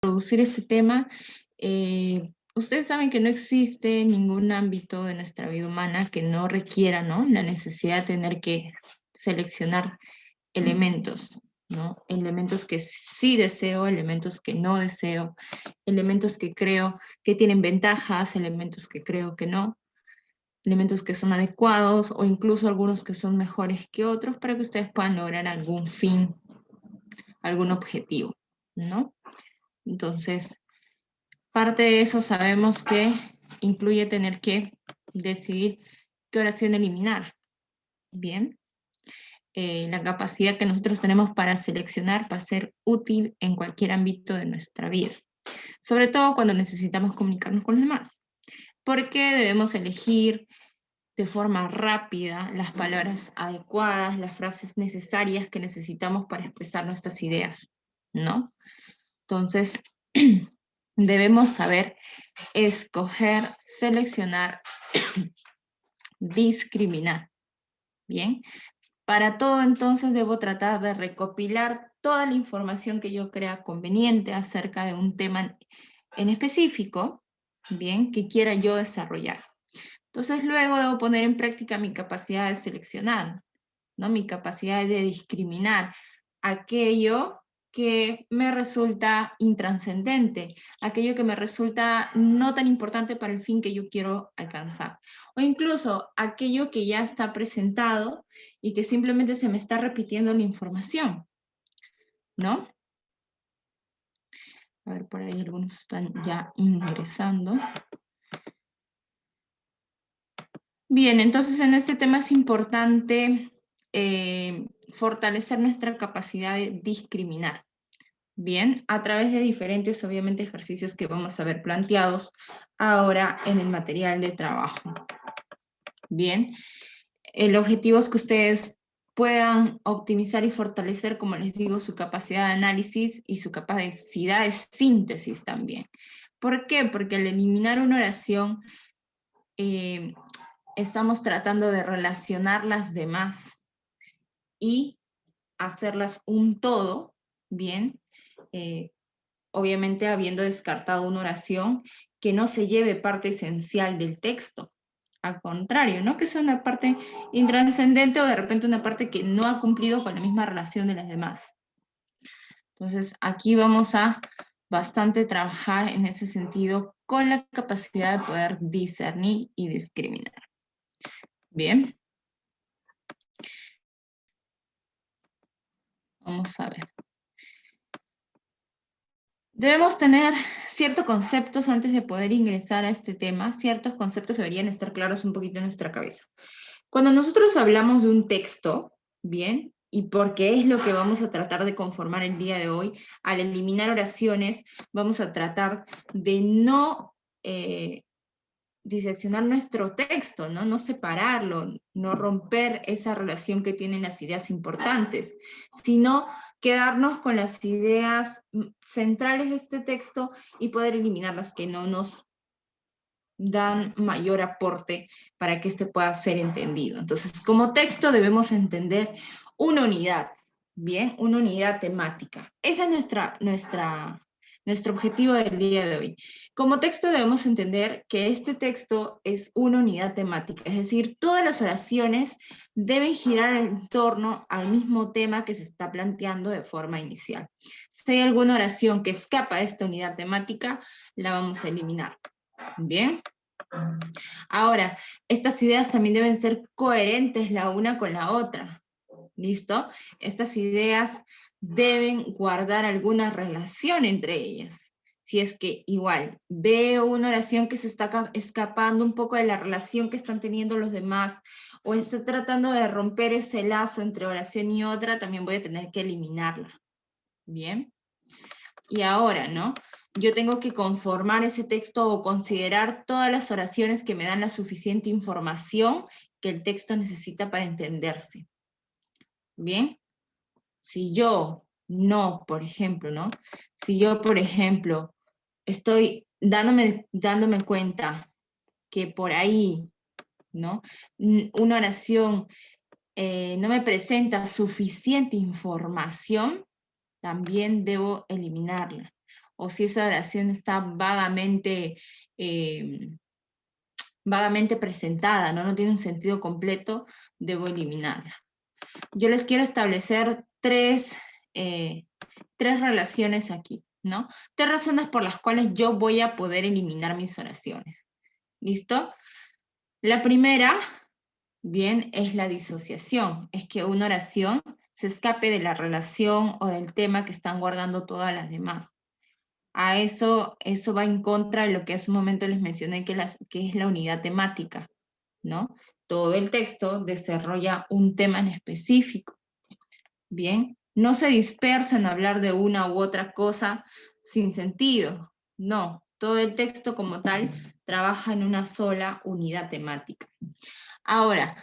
introducir este tema, ustedes saben que no existe ningún ámbito de nuestra vida humana que no requiera, ¿no?, la necesidad de tener que seleccionar elementos, ¿no? Elementos que sí deseo, elementos que no deseo, elementos que creo que tienen ventajas, elementos que creo que no, elementos que son adecuados o incluso algunos que son mejores que otros para que ustedes puedan lograr algún fin, algún objetivo, ¿no? Entonces, parte de eso sabemos que incluye tener que decidir qué oración eliminar. Bien. La capacidad que nosotros tenemos para seleccionar va a ser útil en cualquier ámbito de nuestra vida, sobre todo cuando necesitamos comunicarnos con los demás, porque debemos elegir de forma rápida las palabras adecuadas, las frases necesarias que necesitamos para expresar nuestras ideas, ¿no? Entonces, debemos saber escoger, seleccionar, discriminar, ¿bien? Para todo, entonces, debo tratar de recopilar toda la información que yo crea conveniente acerca de un tema en específico, bien, que quiera yo desarrollar. Entonces, luego debo poner en práctica mi capacidad de seleccionar, ¿no? Mi capacidad de discriminar aquello que me resulta intranscendente, aquello que me resulta no tan importante para el fin que yo quiero alcanzar, o incluso aquello que ya está presentado y que simplemente se me está repitiendo la información, ¿no? A ver, por ahí algunos están ya ingresando. Bien, entonces en este tema es importante fortalecer nuestra capacidad de discriminar. Bien, a través de diferentes, obviamente, ejercicios que vamos a ver planteados ahora en el material de trabajo. Bien, el objetivo es que ustedes puedan optimizar y fortalecer, como les digo, su capacidad de análisis y su capacidad de síntesis también. ¿Por qué? Porque al eliminar una oración, estamos tratando de relacionar las demás y hacerlas un todo, ¿bien? Obviamente habiendo descartado una oración que no se lleve parte esencial del texto. Al contrario, no que sea una parte intrascendente o de repente una parte que no ha cumplido con la misma relación de las demás. Entonces, aquí vamos a bastante trabajar en ese sentido con la capacidad de poder discernir y discriminar. Bien. Vamos a ver. Debemos tener ciertos conceptos antes de poder ingresar a este tema. Ciertos conceptos deberían estar claros un poquito en nuestra cabeza. Cuando nosotros hablamos de un texto, ¿bien? Y porque es lo que vamos a tratar de conformar el día de hoy, al eliminar oraciones, vamos a tratar de no diseccionar nuestro texto, ¿no? No separarlo, no romper esa relación que tienen las ideas importantes, sino quedarnos con las ideas centrales de este texto y poder eliminar las que no nos dan mayor aporte para que este pueda ser entendido. Entonces, como texto debemos entender una unidad, ¿bien? Una unidad temática. Ese es nuestro objetivo del día de hoy. Como texto debemos entender que este texto es una unidad temática, es decir, todas las oraciones deben girar en torno al mismo tema que se está planteando de forma inicial. Si hay alguna oración que escapa de esta unidad temática, la vamos a eliminar. Bien. Ahora, estas ideas también deben ser coherentes la una con la otra. ¿Listo? Estas ideas deben guardar alguna relación entre ellas. Si es que igual veo una oración que se está escapando un poco de la relación que están teniendo los demás, o está tratando de romper ese lazo entre oración y otra, también voy a tener que eliminarla. ¿Bien? Y ahora, ¿no? Yo tengo que conformar ese texto o considerar todas las oraciones que me dan la suficiente información que el texto necesita para entenderse. ¿Bien? Si yo no, por ejemplo, ¿no? Si yo, por ejemplo, estoy dándome cuenta que por ahí, ¿no? Una oración no me presenta suficiente información, también debo eliminarla. o si esa oración está vagamente presentada, ¿no? No tiene un sentido completo, debo eliminarla. Yo les quiero establecer tres relaciones aquí, ¿no? Tres razones por las cuales yo voy a poder eliminar mis oraciones. ¿Listo? La primera, bien, es la disociación. Es que una oración se escape de la relación o del tema que están guardando todas las demás. A eso va en contra de lo que hace un momento les mencioné, que es la unidad temática, ¿no? Todo el texto desarrolla un tema en específico. Bien, no se dispersa en hablar de una u otra cosa sin sentido. No, todo el texto como tal trabaja en una sola unidad temática. Ahora,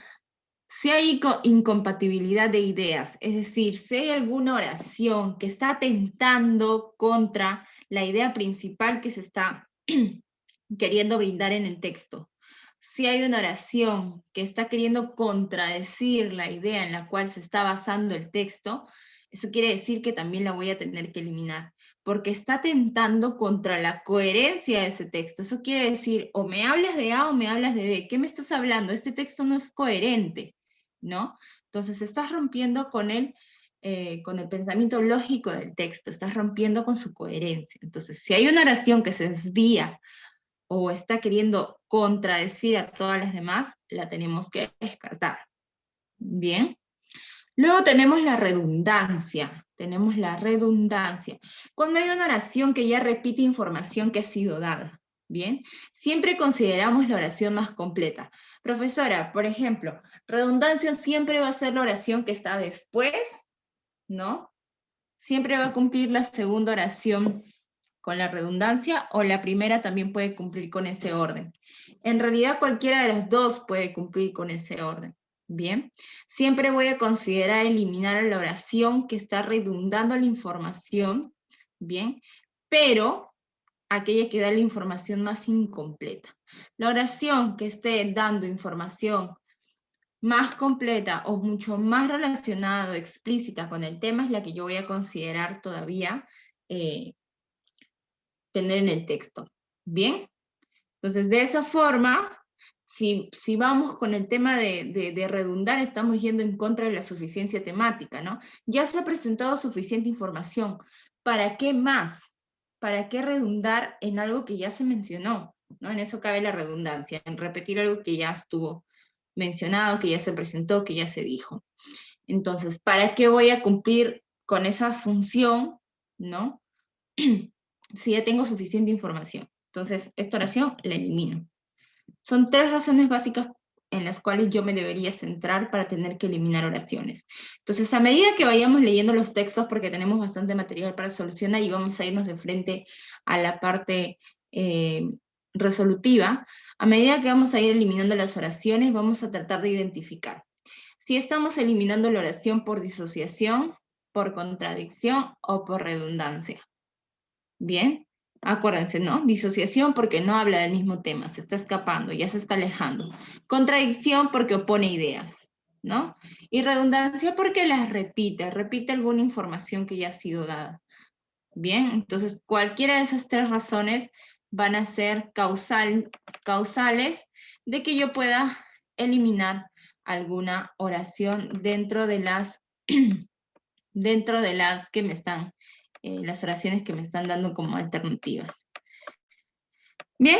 si hay incompatibilidad de ideas, es decir, si hay alguna oración que está atentando contra la idea principal que se está queriendo brindar en el texto, si hay una oración que está queriendo contradecir la idea en la cual se está basando el texto, eso quiere decir que también la voy a tener que eliminar, porque está atentando contra la coherencia de ese texto. Eso quiere decir, o me hablas de A o me hablas de B. ¿Qué me estás hablando? Este texto no es coherente, ¿no? Entonces estás rompiendo con el pensamiento lógico del texto, estás rompiendo con su coherencia. Entonces, si hay una oración que se desvía o está queriendo contradecir a todas las demás, la tenemos que descartar. Bien. Luego tenemos la redundancia. Tenemos la redundancia. Cuando hay una oración que ya repite información que ha sido dada. Bien. Siempre consideramos la oración más completa. Profesora, por ejemplo, redundancia siempre va a ser la oración que está después, ¿no? Siempre va a cumplir la segunda oración con la redundancia, o la primera también puede cumplir con ese orden. En realidad cualquiera de las dos puede cumplir con ese orden. Bien, siempre voy a considerar eliminar a la oración que está redundando la información, bien, pero aquella que da la información más incompleta. La oración que esté dando información más completa o mucho más relacionada o explícita con el tema es la que yo voy a considerar todavía tener en el texto. ¿Bien? Entonces, de esa forma, si vamos con el tema de redundar, estamos yendo en contra de la suficiencia temática, ¿no? Ya se ha presentado suficiente información. ¿Para qué más? ¿Para qué redundar en algo que ya se mencionó? ¿No? En eso cabe la redundancia, en repetir algo que ya estuvo mencionado, que ya se presentó, que ya se dijo. Entonces, ¿para qué voy a cumplir con esa función, ¿no? Si ya tengo suficiente información. Entonces, esta oración la elimino. Son tres razones básicas en las cuales yo me debería centrar para tener que eliminar oraciones. Entonces, a medida que vayamos leyendo los textos, porque tenemos bastante material para solucionar y vamos a irnos de frente a la parte resolutiva, a medida que vamos a ir eliminando las oraciones, vamos a tratar de identificar si estamos eliminando la oración por disociación, por contradicción o por redundancia. Bien, acuérdense, ¿no? Disociación porque no habla del mismo tema, se está escapando, ya se está alejando. Contradicción porque opone ideas, ¿no? Y redundancia porque las repite alguna información que ya ha sido dada. Bien, entonces cualquiera de esas tres razones van a ser causales de que yo pueda eliminar alguna oración dentro de las que me están, las oraciones que me están dando como alternativas. Bien,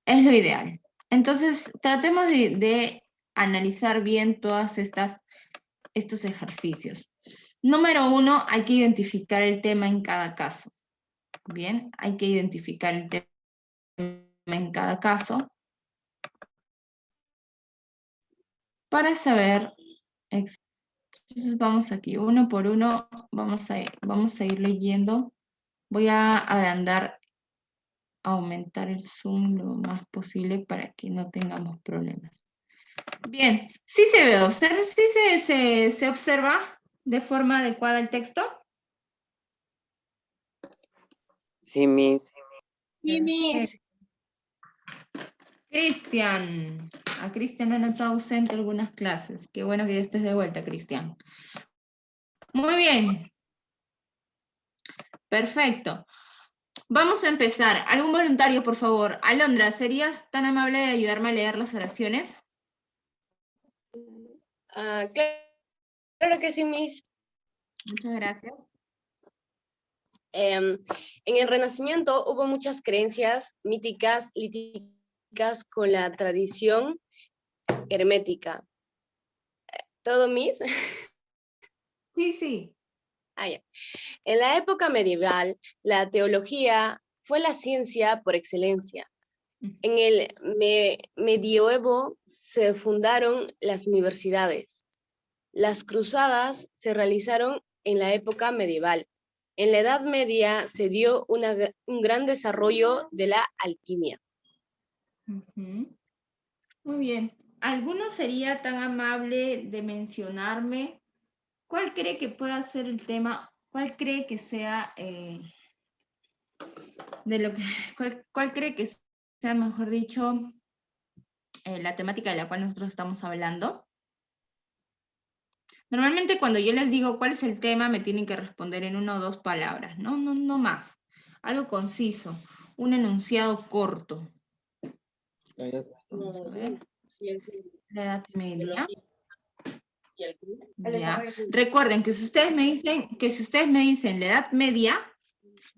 es lo ideal. Entonces, tratemos de analizar bien todos estos ejercicios. Número 1, hay que identificar el tema en cada caso. Bien, hay que identificar el tema en cada caso para saber. Entonces vamos aquí, uno por uno, vamos a ir leyendo. Voy a aumentar el zoom lo más posible para que no tengamos problemas. Bien, sí se ve, sí se observa de forma adecuada el texto. Sí, Miss. Sí, Miss. Cristian. A Cristian han estado ausente algunas clases. Qué bueno que ya estés de vuelta, Cristian. Muy bien. Perfecto. Vamos a empezar. ¿Algún voluntario, por favor? Alondra, ¿serías tan amable de ayudarme a leer las oraciones? Claro que sí, Miss. Muchas gracias. En el Renacimiento hubo muchas creencias míticas, líticas con la tradición hermética. ¿Todo, Miss? Sí, sí. Ya. En la época medieval, la teología fue la ciencia por excelencia. En el medioevo se fundaron las universidades. Las cruzadas se realizaron en la época medieval. En la Edad Media se dio un gran desarrollo de la alquimia. Ujú. Muy bien. ¿Alguno sería tan amable de mencionarme cuál cree que pueda ser el tema, cuál cree que sea de lo que, cuál cree que sea, mejor dicho, la temática de la cual nosotros estamos hablando? Normalmente cuando yo les digo cuál es el tema, me tienen que responder en 1 o 2 palabras, no más. Algo conciso, un enunciado corto. Vamos a ver. La Edad Media. Ya. Recuerden que si ustedes me dicen la Edad Media,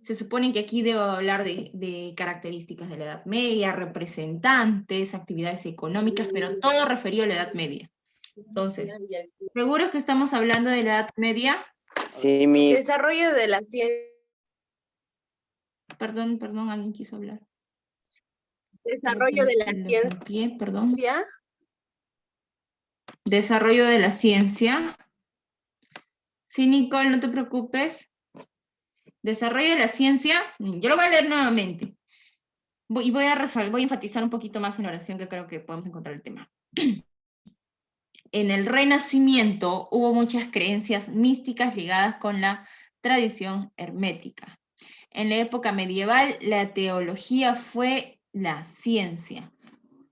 se supone que aquí debo hablar de características de la Edad Media, representantes, actividades económicas, pero todo referido a la Edad Media. Entonces, ¿seguros que estamos hablando de la Edad Media? Sí, Miss. Desarrollo de la ciencia. Perdón, alguien quiso hablar. Desarrollo de la Pie, perdón. ciencia. Desarrollo de la ciencia. Sí, Nicole, no te preocupes. Desarrollo de la ciencia, yo lo voy a leer nuevamente. Voy a enfatizar un poquito más en la oración que creo que podemos encontrar el tema. En el Renacimiento hubo muchas creencias místicas ligadas con la tradición hermética. En la época medieval, la teología fue la ciencia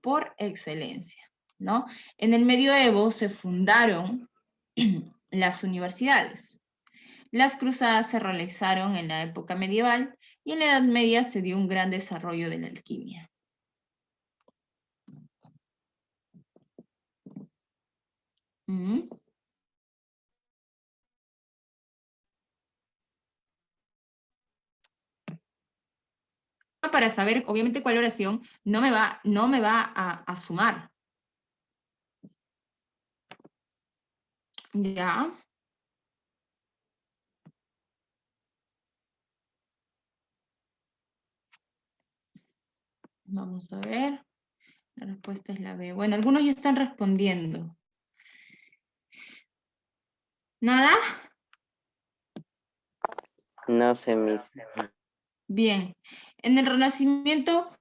por excelencia, ¿no? En el medioevo se fundaron las universidades. Las cruzadas se realizaron en la época medieval y en la Edad Media se dio un gran desarrollo de la alquimia. Para saber, obviamente, cuál oración no me va a sumar. ¿Ya? Vamos a ver. La respuesta es la B. Bueno, algunos ya están respondiendo. ¿Nada? No sé, Miss. Bien. En el Renacimiento,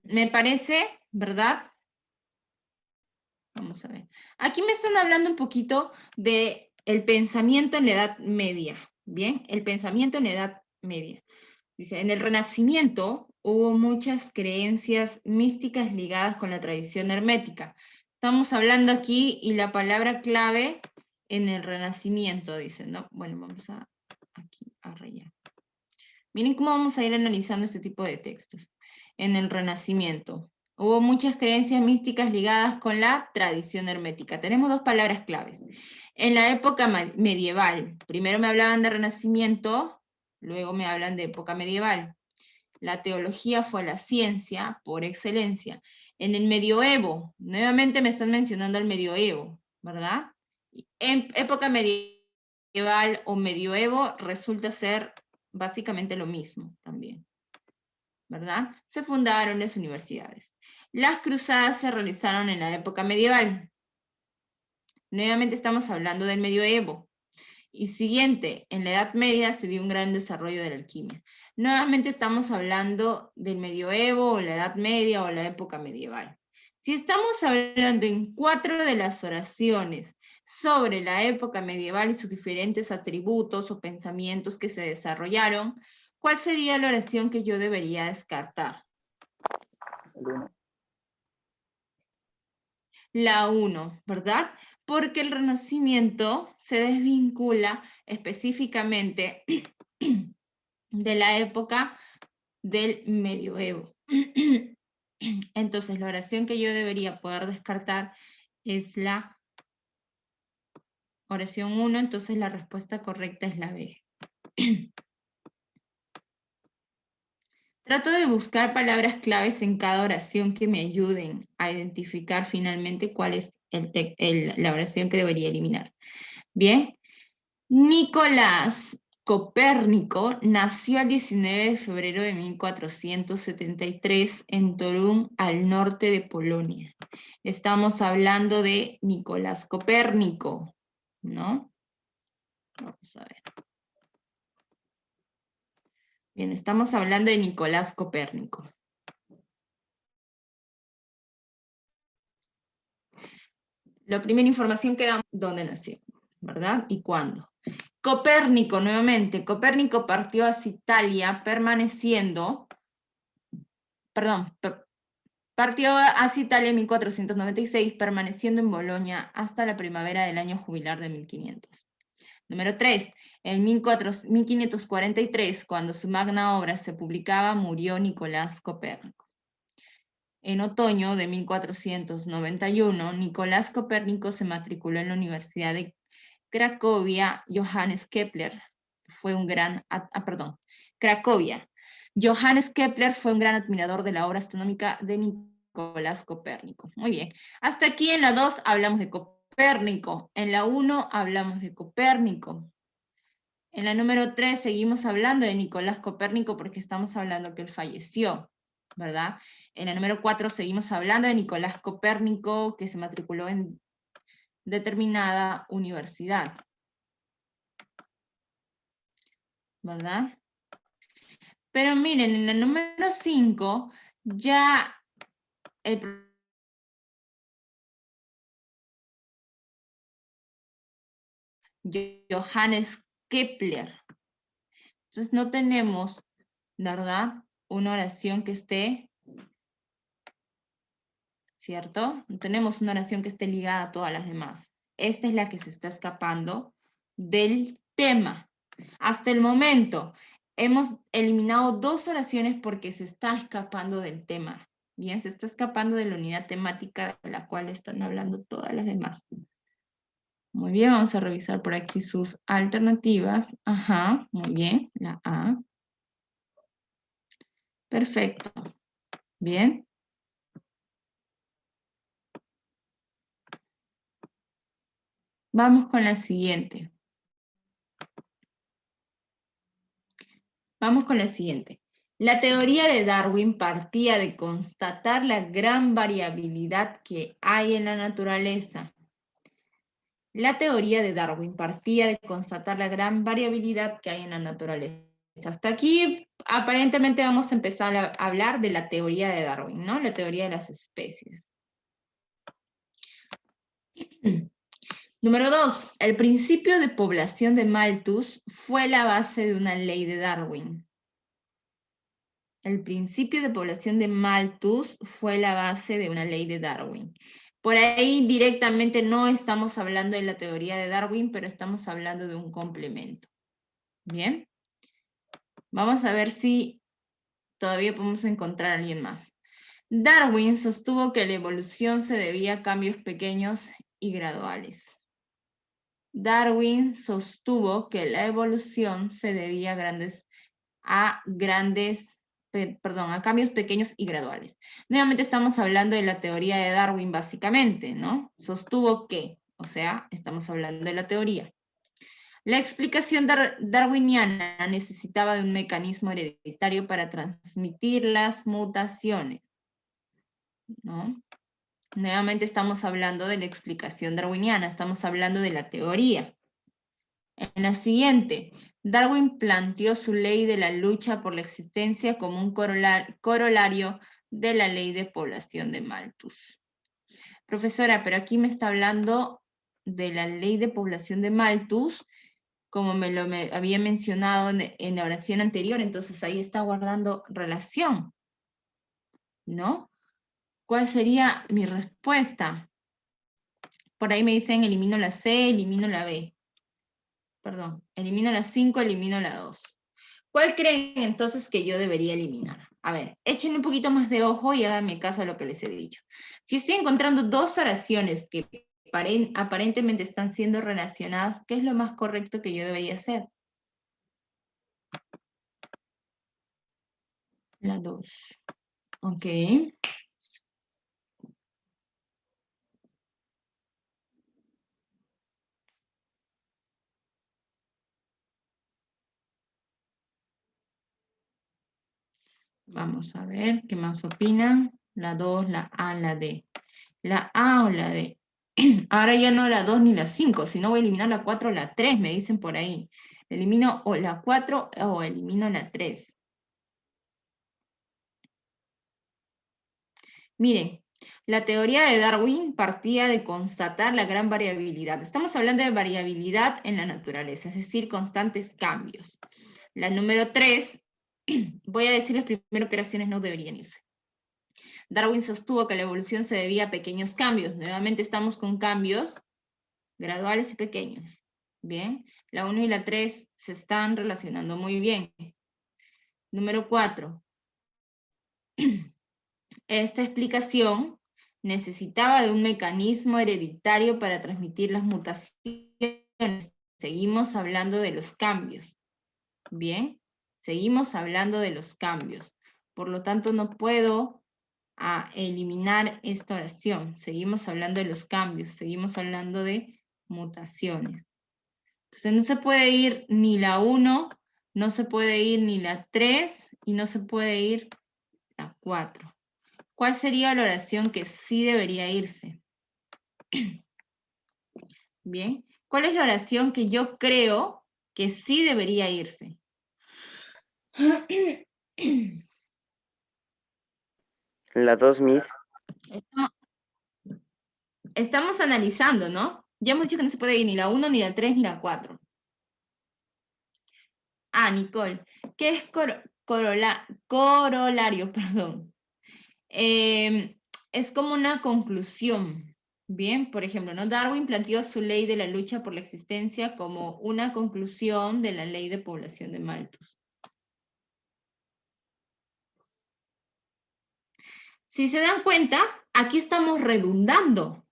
me parece, ¿verdad? Vamos a ver. Aquí me están hablando un poquito de el pensamiento en la Edad Media. Bien, el pensamiento en la Edad Media. Dice, en el Renacimiento hubo muchas creencias místicas ligadas con la tradición hermética. Estamos hablando aquí y la palabra clave en el Renacimiento, dicen, ¿no? Bueno, vamos a aquí a rayar. Miren cómo vamos a ir analizando este tipo de textos. En el Renacimiento hubo muchas creencias místicas ligadas con la tradición hermética. Tenemos 2 palabras claves. En la época medieval, primero me hablaban de Renacimiento, luego me hablan de época medieval. La teología fue la ciencia por excelencia. En el medioevo, nuevamente me están mencionando el medioevo, ¿verdad? En época medieval o medioevo resulta ser básicamente lo mismo también, ¿verdad? Se fundaron las universidades. Las cruzadas se realizaron en la época medieval. Nuevamente estamos hablando del medioevo. Y siguiente, en la Edad Media se dio un gran desarrollo de la alquimia. Nuevamente estamos hablando del medioevo, o la Edad Media, o la época medieval. Si estamos hablando en 4 de las oraciones sobre la época medieval y sus diferentes atributos o pensamientos que se desarrollaron, ¿cuál sería la oración que yo debería descartar? La 1, ¿verdad? Porque el Renacimiento se desvincula específicamente de la época del medioevo. Entonces, la oración que yo debería poder descartar es la oración 1, entonces la respuesta correcta es la B. Trato de buscar palabras claves en cada oración que me ayuden a identificar finalmente cuál es la oración que debería eliminar. Bien, Nicolás Copérnico nació el 19 de febrero de 1473 en Torún, al norte de Polonia. Estamos hablando de Nicolás Copérnico, ¿no? Vamos a ver. Bien, estamos hablando de Nicolás Copérnico. La primera información que damos, ¿dónde nació? ¿Verdad? ¿Y cuándo? Copérnico, nuevamente. Copérnico partió hacia Italia, partió hacia Italia en 1496, permaneciendo en Bolonia hasta la primavera del año jubilar de 1500. Número 3. En 1543, cuando su magna obra se publicaba, murió Nicolás Copérnico. En otoño de 1491, Nicolás Copérnico se matriculó en la Universidad de Cracovia. Johannes Kepler fue un gran... Cracovia. Johannes Kepler fue un gran admirador de la obra astronómica de Nicolás Copérnico. Muy bien. Hasta aquí en la 2 hablamos de Copérnico. En la 1 hablamos de Copérnico. En la número 3 seguimos hablando de Nicolás Copérnico porque estamos hablando que él falleció, ¿verdad? En la número 4 seguimos hablando de Nicolás Copérnico, que se matriculó en determinada universidad, ¿verdad? Pero miren, en el número 5 ya el Johannes Kepler. Entonces no tenemos, ¿verdad?, una oración que esté, ¿cierto? No tenemos una oración que esté ligada a todas las demás. Esta es la que se está escapando del tema. Hasta el momento hemos eliminado 2 oraciones porque se está escapando del tema. Bien, se está escapando de la unidad temática de la cual están hablando todas las demás. Muy bien, vamos a revisar por aquí sus alternativas. Ajá, muy bien, la A. Perfecto. Bien. Vamos con la siguiente. Vamos con la siguiente. La teoría de Darwin partía de constatar la gran variabilidad que hay en la naturaleza. La teoría de Darwin partía de constatar la gran variabilidad que hay en la naturaleza. Hasta aquí, aparentemente, vamos a empezar a hablar de la teoría de Darwin, ¿no? La teoría de las especies. Número 2. El principio de población de Malthus fue la base de una ley de Darwin. El principio de población de Malthus fue la base de una ley de Darwin. Por ahí directamente no estamos hablando de la teoría de Darwin, pero estamos hablando de un complemento. Bien. Vamos a ver si todavía podemos encontrar a alguien más. Darwin sostuvo que la evolución se debía a cambios pequeños y graduales. Darwin sostuvo que la evolución se debía a cambios pequeños y graduales. Nuevamente estamos hablando de la teoría de Darwin básicamente, ¿no? Sostuvo que, o sea, estamos hablando de la teoría. La explicación darwiniana necesitaba de un mecanismo hereditario para transmitir las mutaciones, ¿no? Nuevamente estamos hablando de la explicación darwiniana, estamos hablando de la teoría. En la siguiente, Darwin planteó su ley de la lucha por la existencia como un corolario de la ley de población de Malthus. Profesora, pero aquí me está hablando de la ley de población de Malthus, como me había mencionado en la oración anterior, entonces ahí está guardando relación, ¿no? ¿Cuál sería mi respuesta? Por ahí me dicen elimino la C, elimino la B. Perdón, elimino la 5, elimino la 2. ¿Cuál creen entonces que yo debería eliminar? A ver, échenle un poquito más de ojo y háganme caso a lo que les he dicho. Si estoy encontrando dos oraciones que aparentemente están siendo relacionadas, ¿qué es lo más correcto que yo debería hacer? La 2. Ok. Vamos a ver qué más opinan. La 2, la A, la D. La A o la D. Ahora ya no la 2 ni la 5, sino voy a eliminar la 4 o la 3, me dicen por ahí. Elimino o la 4 o elimino la 3. Miren, la teoría de Darwin partía de constatar la gran variabilidad. Estamos hablando de variabilidad en la naturaleza, es decir, constantes cambios. La número 3, voy a decirles primero qué oraciones no deberían irse. Darwin sostuvo que la evolución se debía a pequeños cambios. Nuevamente estamos con cambios graduales y pequeños. Bien, la 1 y la 3 se están relacionando muy bien. Número 4. Esta explicación necesitaba de un mecanismo hereditario para transmitir las mutaciones. Seguimos hablando de los cambios. Bien, seguimos hablando de los cambios. Por lo tanto, no puedo eliminar esta oración. Seguimos hablando de los cambios, seguimos hablando de mutaciones. Entonces no se puede ir ni la 1, no se puede ir ni la 3 y no se puede ir la 4. ¿Cuál sería la oración que sí debería irse? Bien, ¿cuál es la oración que yo creo que sí debería irse? La 2, Miss. Estamos analizando, ¿no? Ya hemos dicho que no se puede ir ni la 1, ni la 3, ni la 4. Ah, Nicole, ¿qué es corolario? Perdón. Es como una conclusión. Bien, por ejemplo, ¿no? Darwin planteó su ley de la lucha por la existencia como una conclusión de la ley de población de Malthus. Si se dan cuenta, aquí estamos redundando,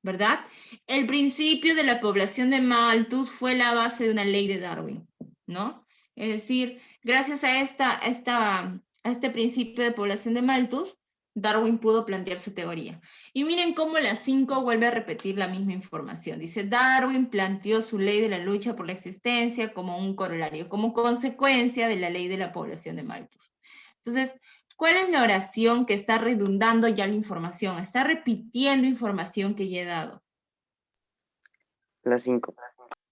¿verdad? El principio de la población de Malthus fue la base de una ley de Darwin, ¿no? Es decir, gracias a este principio de población de Malthus, Darwin pudo plantear su teoría. Y miren cómo la 5 vuelve a repetir la misma información. Dice, Darwin planteó su ley de la lucha por la existencia como un corolario, como consecuencia de la ley de la población de Malthus. Entonces, ¿cuál es la oración que está redundando ya la información? Está repitiendo información que ya he dado. La 5.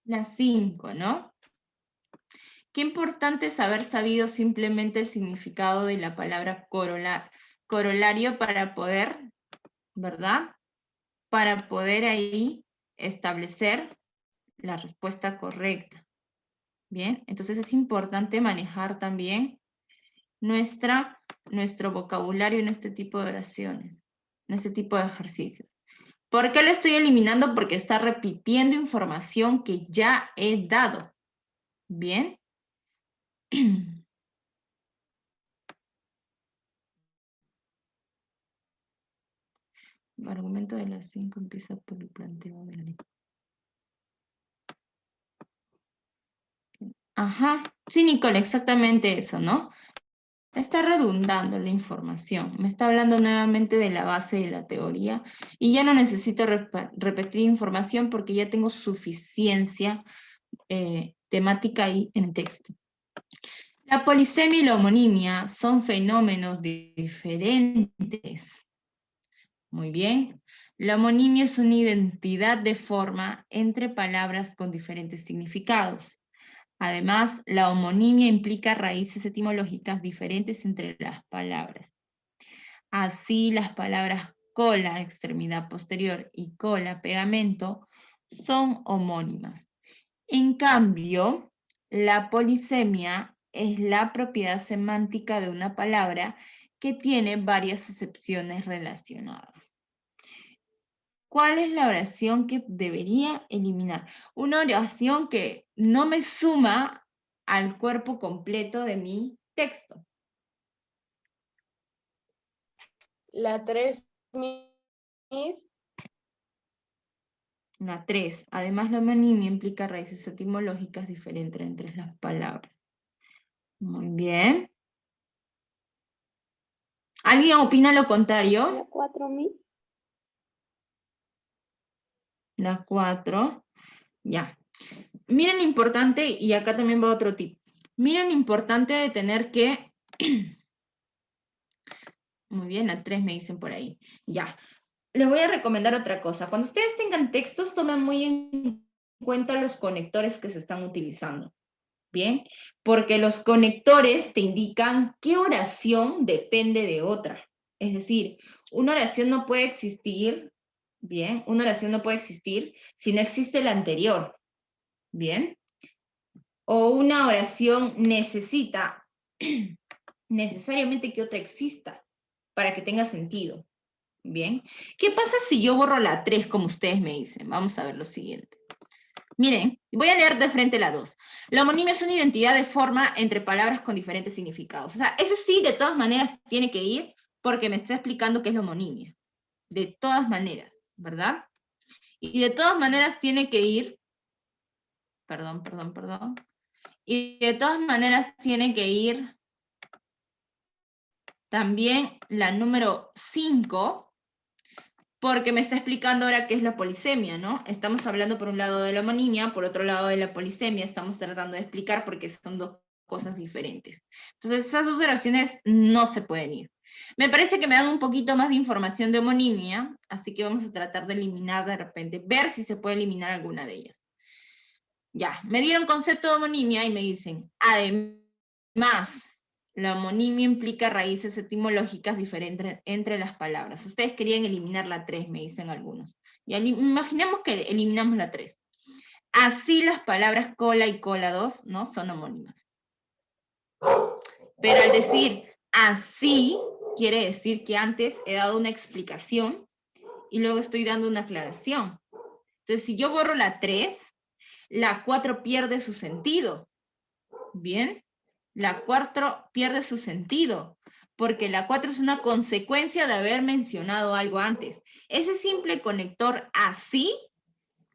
La 5, ¿no? Qué importante es haber sabido simplemente el significado de la palabra corolario para poder, ¿verdad? Para poder ahí establecer la respuesta correcta. Bien, entonces es importante manejar también nuestro vocabulario en este tipo de oraciones, en este tipo de ejercicios. ¿Por qué lo estoy eliminando? Porque está repitiendo información que ya he dado. ¿Bien? El argumento de las 5 empieza por el planteo de la ley. Ajá, sí, Nicole, exactamente eso, ¿no? Está redundando la información, me está hablando nuevamente de la base de la teoría y ya no necesito repetir información porque ya tengo suficiencia temática ahí en el texto. La polisemia y la homonimia son fenómenos diferentes. Muy bien. La homonimia es una identidad de forma entre palabras con diferentes significados. Además, la homonimia implica raíces etimológicas diferentes entre las palabras. Así, las palabras cola, extremidad posterior, y cola, pegamento, son homónimas. En cambio, la polisemia es la propiedad semántica de una palabra que tiene varias acepciones relacionadas. ¿Cuál es la oración que debería eliminar? Una oración que no me suma al cuerpo completo de mi texto? La 3, Miss. La 3. Además, la homonimia implica raíces etimológicas diferentes entre las palabras. Muy bien. ¿Alguien opina lo contrario? La 4, Miss. La 4. Ya. Miren lo importante, y acá también va otro tip. Miren lo importante de tener que... Muy bien, la 3 me dicen por ahí. Ya. Les voy a recomendar otra cosa. Cuando ustedes tengan textos, tomen muy en cuenta los conectores que se están utilizando. ¿Bien? Porque los conectores te indican qué oración depende de otra. Es decir, una oración no puede existir, ¿bien? Una oración no puede existir si no existe la anterior, ¿bien? O una oración necesita necesariamente que otra exista para que tenga sentido, ¿bien? ¿Qué pasa si yo borro la 3 como ustedes me dicen? Vamos a ver lo siguiente. Miren, voy a leer de frente la 2. La homonimia es una identidad de forma entre palabras con diferentes significados. O sea, ese sí, de todas maneras, tiene que ir porque me está explicando qué es la homonimia. De todas maneras, ¿verdad? Y de todas maneras tiene que ir, perdón. Y de todas maneras tiene que ir también la número 5, porque me está explicando ahora qué es la polisemia, ¿no? Estamos hablando por un lado de la homonimia, por otro lado de la polisemia, estamos tratando de explicar porque son dos cosas diferentes. Entonces, esas dos oraciones no se pueden ir. Me parece que me dan un poquito más de información de homonimia, así que vamos a tratar de eliminar de repente, ver si se puede eliminar alguna de ellas. Ya, me dieron concepto de homonimia y me dicen, además, la homonimia implica raíces etimológicas diferentes entre las palabras. Ustedes querían eliminar la 3, me dicen algunos. Y imaginemos que eliminamos la 3. Así las palabras cola y cola 2, ¿no? Son homónimas. Pero al decir así, quiere decir que antes he dado una explicación y luego estoy dando una aclaración. Entonces, si yo borro la 3, la 4 pierde su sentido. ¿Bien? La 4 pierde su sentido, porque la 4 es una consecuencia de haber mencionado algo antes. Ese simple conector así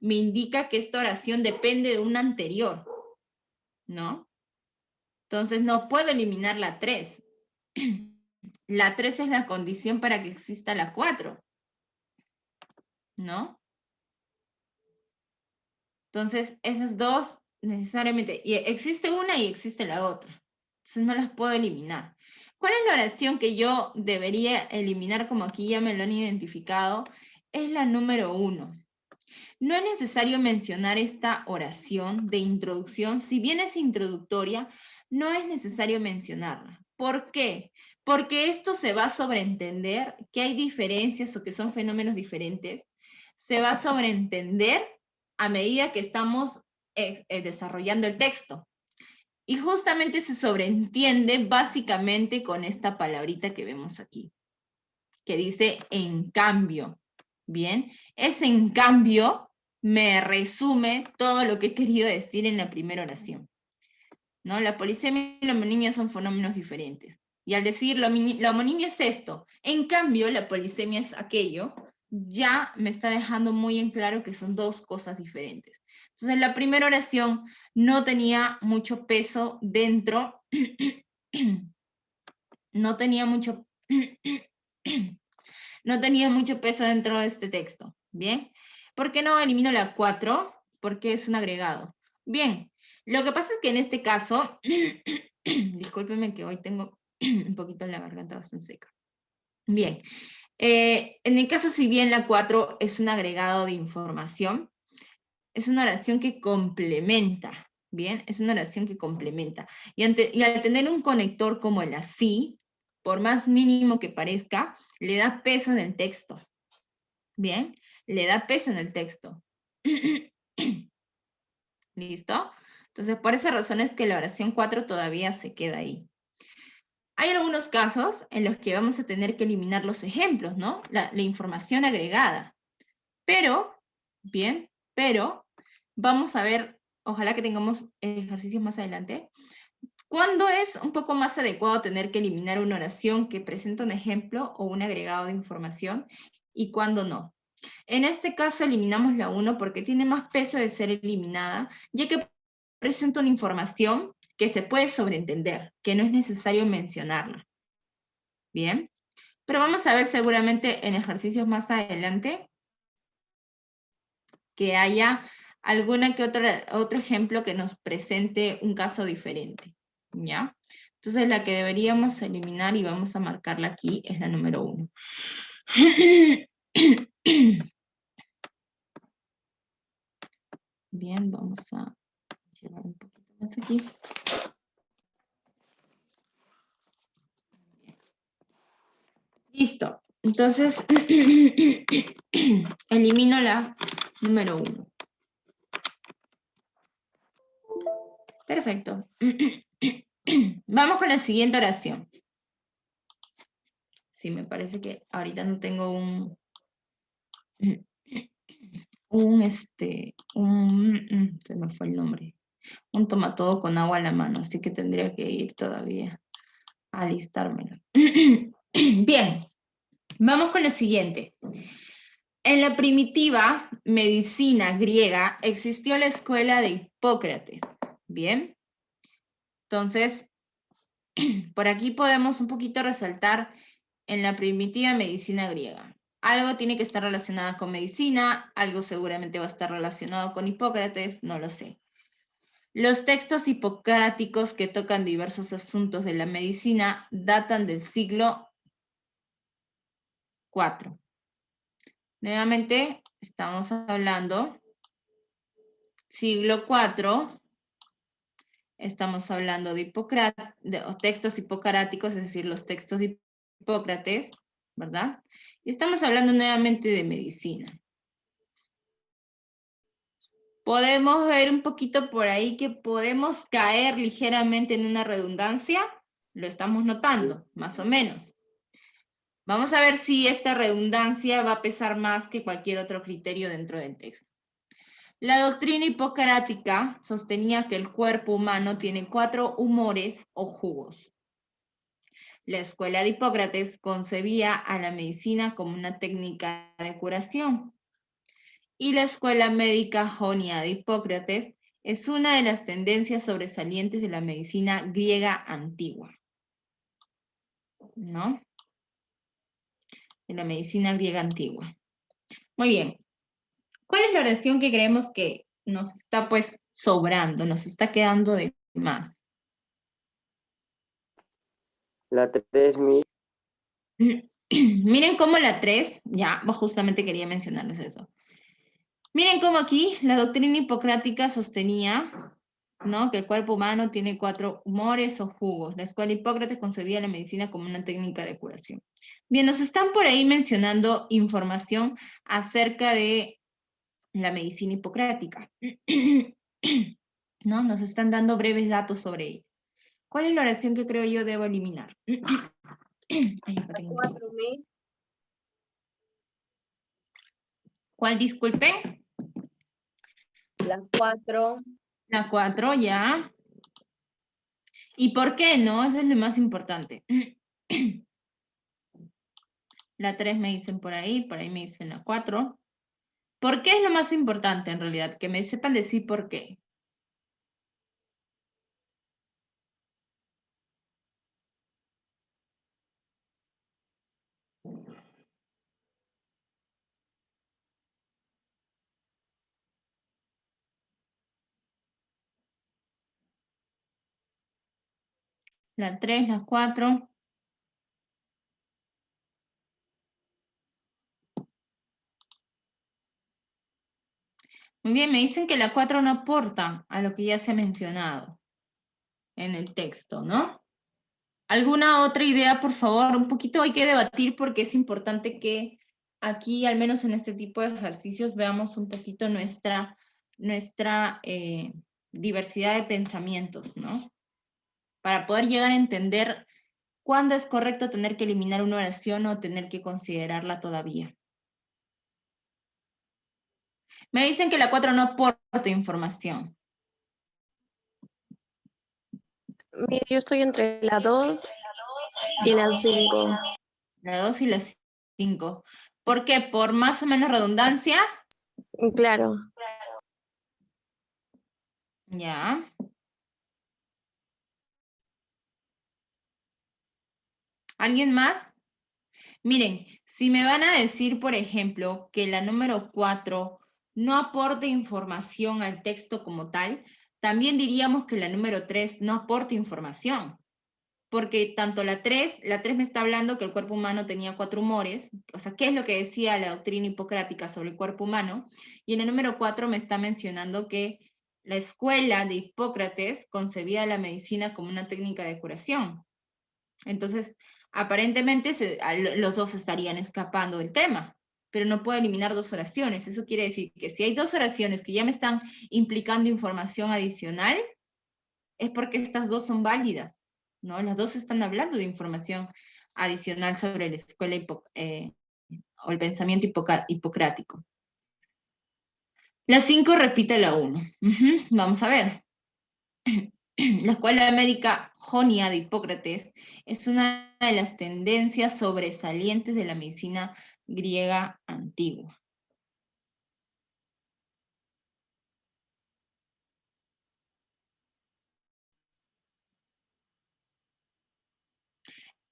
me indica que esta oración depende de una anterior, ¿no? Entonces no puedo eliminar la 3. La 3 es la condición para que exista la 4, ¿no? Entonces esas dos necesariamente, y existe una y existe la otra. Entonces no las puedo eliminar. ¿Cuál es la oración que yo debería eliminar, como aquí ya me lo han identificado? Es la número 1. No es necesario mencionar esta oración de introducción. Si bien es introductoria, no es necesario mencionarla. ¿Por qué? Porque esto se va a sobreentender que hay diferencias o que son fenómenos diferentes. Se va a sobreentender a medida que estamos desarrollando el texto. Y justamente se sobreentiende básicamente con esta palabrita que vemos aquí, que dice en cambio. Bien, ese en cambio me resume todo lo que he querido decir en la primera oración, ¿no? La polisemia y la homonimia son fenómenos diferentes. Y al decir la homonimia es esto, en cambio la polisemia es aquello, ya me está dejando muy en claro que son dos cosas diferentes. Entonces la primera oración no tenía mucho peso dentro, no tenía mucho peso dentro de este texto, ¿bien? ¿Por qué no elimino la 4? Porque es un agregado. Bien, lo que pasa es que en este caso, discúlpenme que hoy tengo un poquito la garganta bastante seca. Bien, en el caso si bien la 4 es un agregado de información, es una oración que complementa, ¿bien? Es una oración que complementa. Y al tener un conector como el así, por más mínimo que parezca, le da peso en el texto. ¿Bien? Le da peso en el texto. ¿Listo? Entonces, por esa razón es que la oración 4 todavía se queda ahí. Hay algunos casos en los que vamos a tener que eliminar los ejemplos, ¿no? La información agregada. Pero, bien, vamos a ver ojalá que tengamos ejercicios más adelante. ¿Cuándo es un poco más adecuado tener que eliminar una oración que presenta un ejemplo o un agregado de información y cuándo no? En este caso eliminamos la 1 porque tiene más peso de ser eliminada, ya que presenta una información que se puede sobreentender, que no es necesario mencionarla. Bien, pero vamos a ver seguramente en ejercicios más adelante que haya alguna que otro ejemplo que nos presente un caso diferente, ¿ya? Entonces la que deberíamos eliminar y vamos a marcarla aquí es la número 1. Bien, vamos a llevar un poquito más aquí. Listo. Entonces, elimino la número 1. Perfecto. Vamos con la siguiente oración. Sí, me parece que ahorita no tengo se me fue el nombre. Un tomatodo con agua a la mano, así que tendría que ir todavía a alistármelo. Bien, vamos con la siguiente. En la primitiva medicina griega existió la escuela de Hipócrates. Bien. Entonces, por aquí podemos un poquito resaltar en la primitiva medicina griega. Algo tiene que estar relacionado con medicina, algo seguramente va a estar relacionado con Hipócrates, no lo sé. Los textos hipocráticos que tocan diversos asuntos de la medicina datan del siglo IV. Nuevamente, estamos hablando siglo IV, estamos hablando de textos hipocráticos, es decir, los textos de Hipócrates, ¿verdad? Y estamos hablando nuevamente de medicina. Podemos ver un poquito por ahí que podemos caer ligeramente en una redundancia, lo estamos notando, más o menos. Vamos a ver si esta redundancia va a pesar más que cualquier otro criterio dentro del texto. La doctrina hipocrática sostenía que el cuerpo humano tiene 4 humores o jugos. La escuela de Hipócrates concebía a la medicina como una técnica de curación. Y la escuela médica jonia de Hipócrates es una de las tendencias sobresalientes de la medicina griega antigua. ¿No? De la medicina griega antigua. Muy bien. ¿Cuál es la oración que creemos que nos está pues sobrando, nos está quedando de más? La 3, Miss. Miren cómo la 3, ya, justamente quería mencionarles eso. Miren cómo aquí la doctrina hipocrática sostenía, ¿no?, que el cuerpo humano tiene 4 humores o jugos. La escuela de Hipócrates concebía la medicina como una técnica de curación. Bien, nos están por ahí mencionando información acerca de la medicina hipocrática. ¿No? Nos están dando breves datos sobre ella. ¿Cuál es la oración que creo yo debo eliminar? Ay, acá tengo. 4, Miss. ¿Cuál, disculpen? La 4. La 4, ya. ¿Y por qué no? Eso es lo más importante. La 3 me dicen por ahí me dicen la 4. ¿Por qué es lo más importante en realidad? Que me sepan decir por qué. La 3, la 4. Muy bien, me dicen que la 4 no aporta a lo que ya se ha mencionado en el texto, ¿no? ¿Alguna otra idea, por favor? Un poquito hay que debatir porque es importante que aquí, al menos en este tipo de ejercicios, veamos un poquito nuestra diversidad de pensamientos, ¿no? Para poder llegar a entender cuándo es correcto tener que eliminar una oración o tener que considerarla todavía. Me dicen que la 4 no aporta información. Yo estoy entre la 2 y la 5. La 2 y la 5. ¿Por qué? ¿Por más o menos redundancia? Claro. Ya. ¿Alguien más? Miren, si me van a decir, por ejemplo, que la número 4 no aporta información al texto como tal, también diríamos que la número 3 no aporta información. Porque tanto la 3 me está hablando que el cuerpo humano tenía 4 humores, o sea, ¿qué es lo que decía la doctrina hipocrática sobre el cuerpo humano? Y en el número 4 me está mencionando que la escuela de Hipócrates concebía la medicina como una técnica de curación. Entonces, aparentemente los dos estarían escapando del tema, pero no puedo eliminar dos oraciones. Eso quiere decir que si hay dos oraciones que ya me están implicando información adicional, es porque estas dos son válidas, ¿no? Las dos están hablando de información adicional sobre la escuela o el pensamiento hipocrático. La 5 repite la 1. Vamos a ver. La escuela médica jonia de Hipócrates es una de las tendencias sobresalientes de la medicina griega antigua.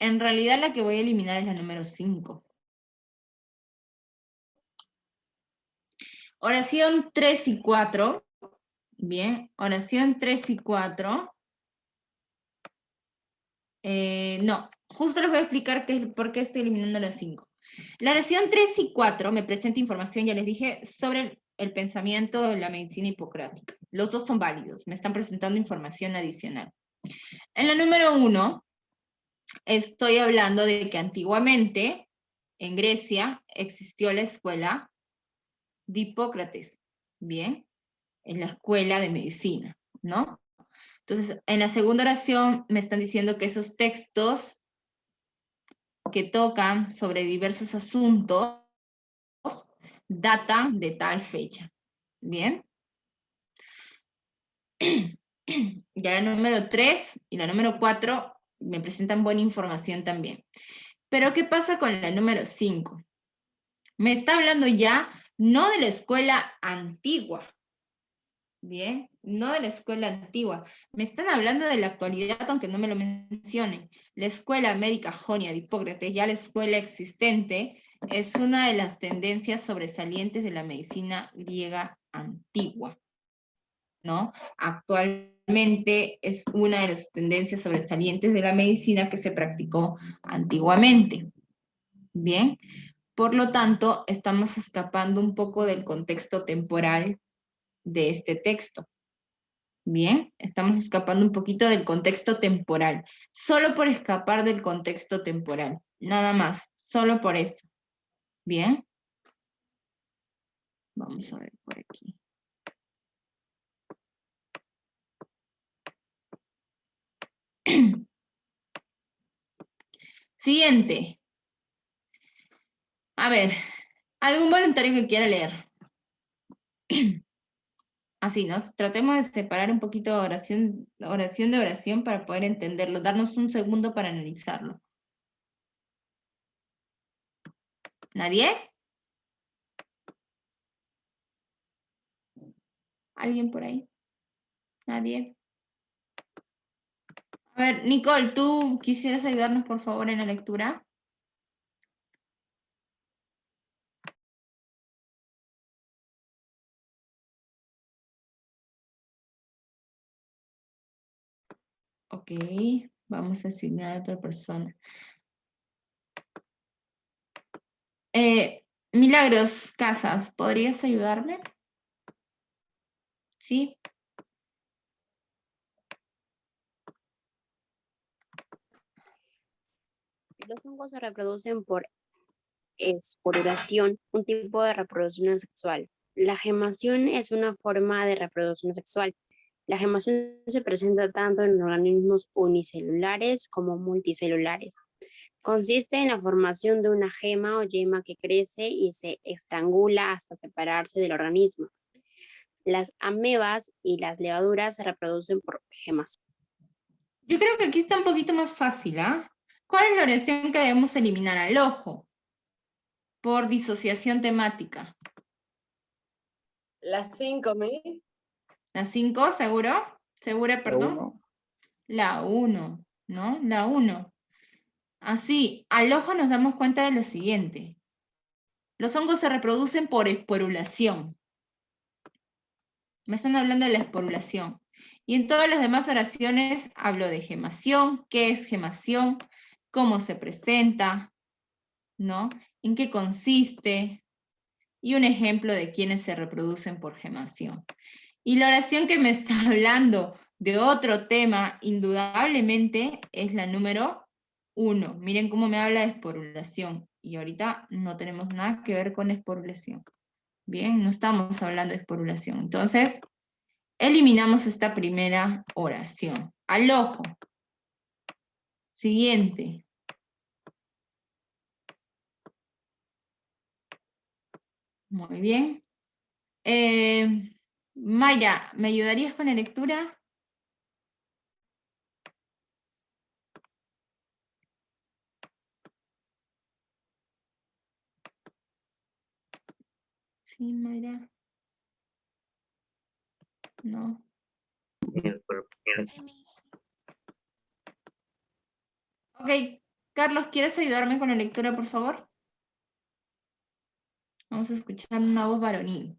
En realidad la que voy a eliminar es la número 5. Oración 3 y 4. Bien, oración 3 y 4. No, justo les voy a explicar por qué estoy eliminando las 5. La oración 3 y 4 me presenta información, ya les dije, sobre el pensamiento de la medicina hipocrática. Los dos son válidos, me están presentando información adicional. En la número 1, estoy hablando de que antiguamente en Grecia existió la escuela de Hipócrates, ¿bien? En la escuela de medicina, ¿no? Entonces, en la segunda oración me están diciendo que esos textos que tocan sobre diversos asuntos datan de tal fecha. ¿Bien? Ya la número 3 y la número 4 me presentan buena información también. Pero ¿qué pasa con la número 5? Me está hablando ya no de la escuela antigua, ¿bien? No de la escuela antigua. Me están hablando de la actualidad, aunque no me lo mencionen. La escuela médica jonia de Hipócrates, ya la escuela existente, es una de las tendencias sobresalientes de la medicina griega antigua, ¿no? Actualmente es una de las tendencias sobresalientes de la medicina que se practicó antiguamente. Bien, por lo tanto, estamos escapando un poco del contexto temporal de este texto. Bien, estamos escapando un poquito del contexto temporal, solo por escapar del contexto temporal, nada más, solo por eso. Bien, vamos a ver por aquí. Siguiente. A ver, ¿algún voluntario que quiera leer? Así, ¿no? Tratemos de separar un poquito oración de oración para poder entenderlo. Darnos un segundo para analizarlo. ¿Nadie? ¿Alguien por ahí? ¿Nadie? A ver, Nicole, ¿tú quisieras ayudarnos, por favor, en la lectura? Ok, vamos a asignar a otra persona. Milagros Casas, ¿podrías ayudarme? ¿Sí? Los hongos se reproducen por esporulación, un tipo de reproducción sexual. La gemación es una forma de reproducción sexual. La gemación se presenta tanto en organismos unicelulares como multicelulares. Consiste en la formación de una gema o yema que crece y se estrangula hasta separarse del organismo. Las amebas y las levaduras se reproducen por gemación. Yo creo que aquí está un poquito más fácil, ¿ah? ¿Cuál es la oración que debemos eliminar? Al ojo, por disociación temática. Las 5, Miss. ¿La 5, seguro? ¿Segura, perdón? La 1, ¿no? La 1. Así, al ojo nos damos cuenta de lo siguiente. Los hongos se reproducen por esporulación. Me están hablando de la esporulación. Y en todas las demás oraciones hablo de gemación, qué es gemación, cómo se presenta, ¿no? En qué consiste, y un ejemplo de quienes se reproducen por gemación. Y la oración que me está hablando de otro tema, indudablemente, es la número 1. Miren cómo me habla de esporulación. Y ahorita no tenemos nada que ver con esporulación. Bien, no estamos hablando de esporulación. Entonces, eliminamos esta primera oración. Al ojo. Siguiente. Muy bien. Mayra, ¿me ayudarías con la lectura? Sí, Mayra. No. Ok, Carlos, ¿quieres ayudarme con la lectura, por favor? Vamos a escuchar una voz varonil.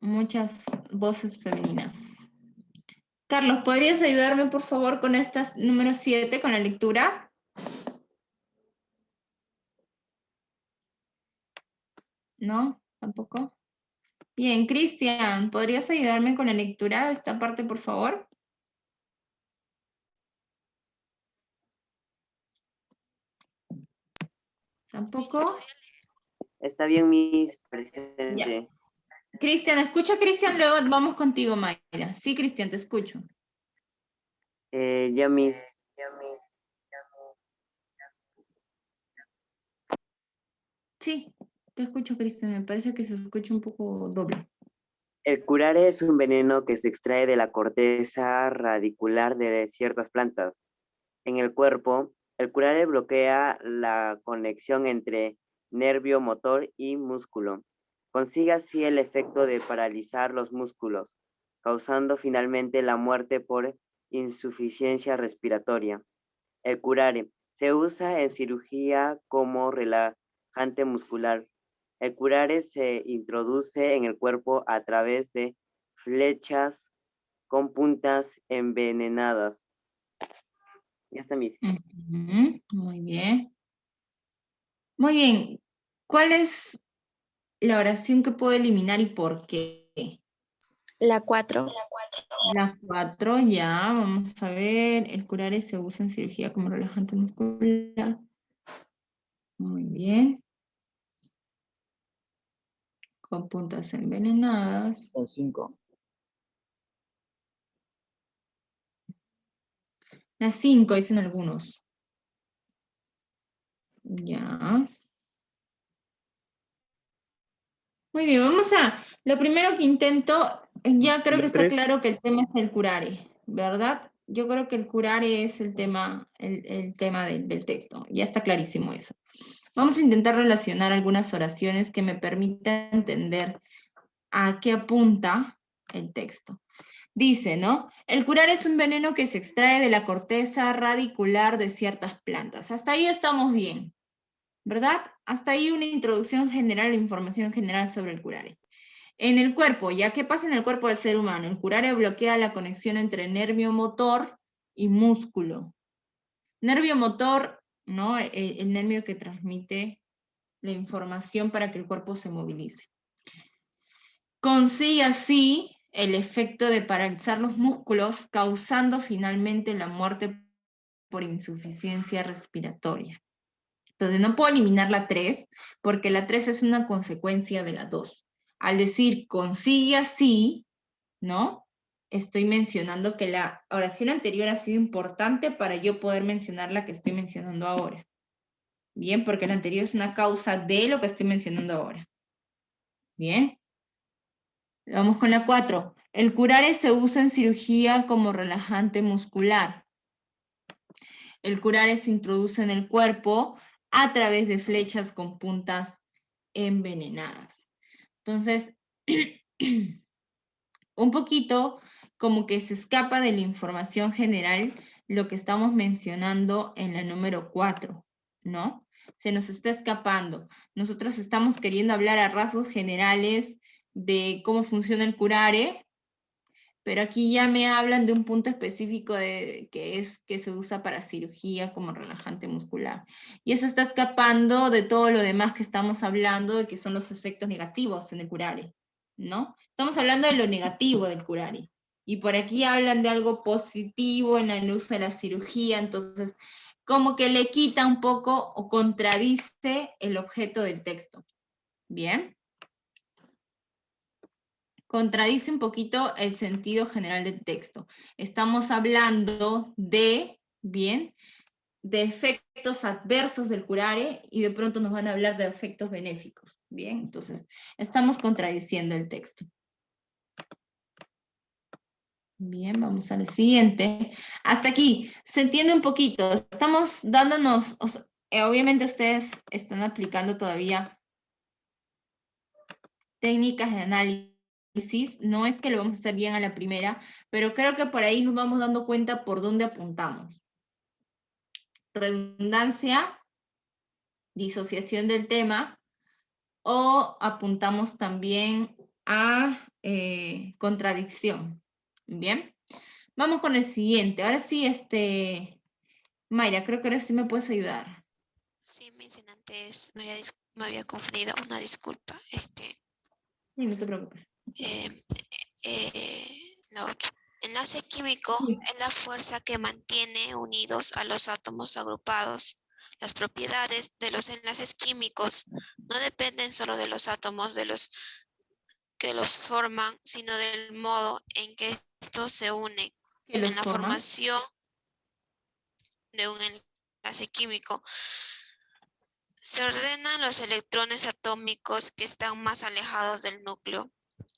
Muchas voces femeninas. Carlos, ¿podrías ayudarme, por favor, con esta número 7, con la lectura? ¿No? ¿Tampoco? Bien, Cristian, ¿podrías ayudarme con la lectura de esta parte, por favor? ¿Tampoco? Está bien, Miss Ya. presente. Cristian, escucha a Cristian, luego vamos contigo, Mayra. Sí, Cristian, te escucho. Ya, Miss. Sí, te escucho, Cristian. Me parece que se escucha un poco doble. El curare es un veneno que se extrae de la corteza radicular de ciertas plantas. En el cuerpo, el curare bloquea la conexión entre nervio motor y músculo. Consigue así el efecto de paralizar los músculos, causando finalmente la muerte por insuficiencia respiratoria. El curare se usa en cirugía como relajante muscular. El curare se introduce en el cuerpo a través de flechas con puntas envenenadas. Ya está, Miss. Muy bien. Muy bien. ¿Cuál es la oración que puedo eliminar y por qué? La 4. La 4, ya, vamos a ver. El curare se usa en cirugía como relajante muscular. Muy bien. Con puntas envenenadas. Con 5. La 5 dicen algunos. Ya. Muy bien, vamos a... Lo primero que intento, ya creo La que está 3. claro que el tema es el curare, ¿verdad? Yo creo que el curare es el tema del texto. Ya está clarísimo eso. Vamos a intentar relacionar algunas oraciones que me permitan entender a qué apunta el texto. Dice, ¿no? El curare es un veneno que se extrae de la corteza radicular de ciertas plantas. Hasta ahí estamos bien, ¿verdad? Hasta ahí una introducción general, información general sobre el curare. En el cuerpo, ¿ya qué pasa en el cuerpo del ser humano? El curare bloquea la conexión entre nervio motor y músculo. Nervio motor, ¿no? El nervio que transmite la información para que el cuerpo se movilice. Consigue así el efecto de paralizar los músculos, causando finalmente la muerte por insuficiencia respiratoria. Entonces no puedo eliminar la 3, porque la 3 es una consecuencia de la 2. Al decir consigue así, ¿no? Estoy mencionando que la oración anterior ha sido importante para yo poder mencionar la que estoy mencionando ahora. Bien, porque la anterior es una causa de lo que estoy mencionando ahora. Bien. Vamos con la 4. El curare se usa en cirugía como relajante muscular. El curare se introduce en el cuerpo a través de flechas con puntas envenenadas. Entonces, un poquito como que se escapa de la información general lo que estamos mencionando en la número 4, ¿no? Se nos está escapando. Nosotros estamos queriendo hablar a rasgos generales de cómo funciona el curare, pero aquí ya me hablan de un punto específico que se usa para cirugía como relajante muscular. Y eso está escapando de todo lo demás que estamos hablando, de que son los efectos negativos en el curare, ¿no? Estamos hablando de lo negativo del curare. Y por aquí hablan de algo positivo en el uso de la cirugía, entonces como que le quita un poco o contradice el objeto del texto. ¿Bien? Contradice un poquito el sentido general del texto. Estamos hablando de, bien, de efectos adversos del curare y de pronto nos van a hablar de efectos benéficos. Bien, entonces estamos contradiciendo el texto. Bien, vamos al siguiente. Hasta aquí, se entiende un poquito. Estamos dándonos, obviamente ustedes están aplicando todavía técnicas de análisis. No es que lo vamos a hacer bien a la primera, pero creo que por ahí nos vamos dando cuenta por dónde apuntamos. Redundancia, disociación del tema, o apuntamos también a contradicción. Bien, vamos con el siguiente. Ahora sí, Mayra, creo que ahora sí me puedes ayudar. Sí, mencioné antes, me había confundido, una disculpa. Sí, no te preocupes. La otra. Enlace químico Sí. es la fuerza que mantiene unidos a los átomos agrupados. Las propiedades de los enlaces químicos no dependen solo de los átomos de los que los forman, sino del modo en que estos se unen. ¿Qué los En la forman? formación de un enlace químico se ordenan los electrones atómicos que están más alejados del núcleo.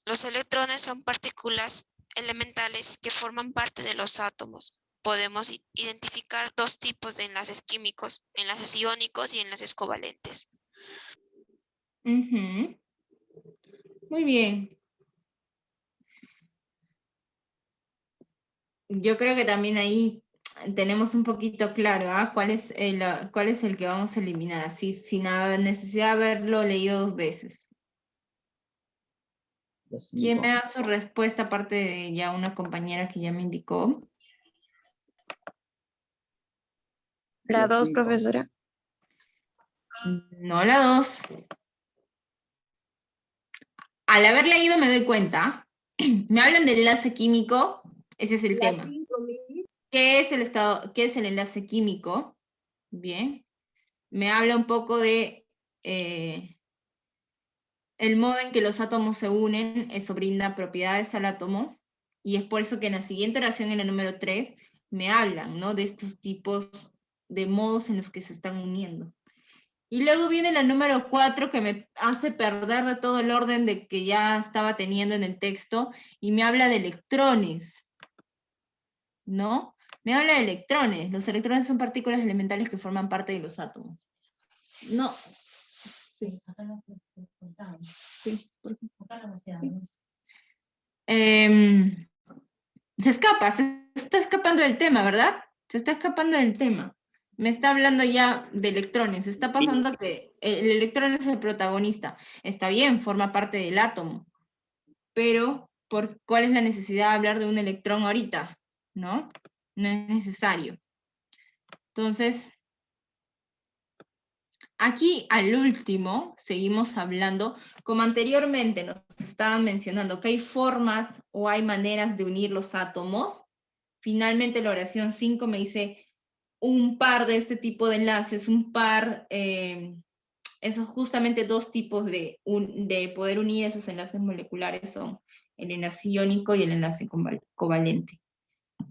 Los electrones son partículas elementales que forman parte de los átomos. Podemos identificar dos tipos de enlaces químicos, enlaces iónicos y enlaces covalentes. Muy bien. Yo creo que también ahí tenemos un poquito claro, ¿ah? ¿Cuál es el que vamos a eliminar? Así, sin necesidad de haberlo leído 2 veces. ¿Quién me da su respuesta aparte de ya una compañera que ya me indicó? La 2, profesora. No, la 2. Al haber leído me doy cuenta. Me hablan del enlace químico. Ese es el tema. ¿Qué es el enlace químico? Bien. Me habla un poco de el modo en que los átomos se unen. Eso brinda propiedades al átomo. Y es por eso que en la siguiente oración, en la número 3, me hablan, ¿no? De estos tipos de modos en los que se están uniendo. Y luego viene la número 4 que me hace perder de todo el orden de que ya estaba teniendo en el texto y me habla de electrones, ¿no? Me habla de electrones. Los electrones son partículas elementales que forman parte de los átomos. No. Sí. Sí. Se está escapando del tema, ¿verdad? Se está escapando del tema. Me está hablando ya de electrones. Está pasando que el electrón es el protagonista. Está bien, forma parte del átomo. Pero, ¿cuál es la necesidad de hablar de un electrón ahorita? ¿No? No es necesario. Entonces, aquí al último seguimos hablando, como anteriormente nos estaban mencionando, que hay formas o hay maneras de unir los átomos. Finalmente la oración 5 me dice un par de este tipo de enlaces, un par, esos justamente 2 tipos de poder unir esos enlaces moleculares son el enlace iónico y el enlace covalente.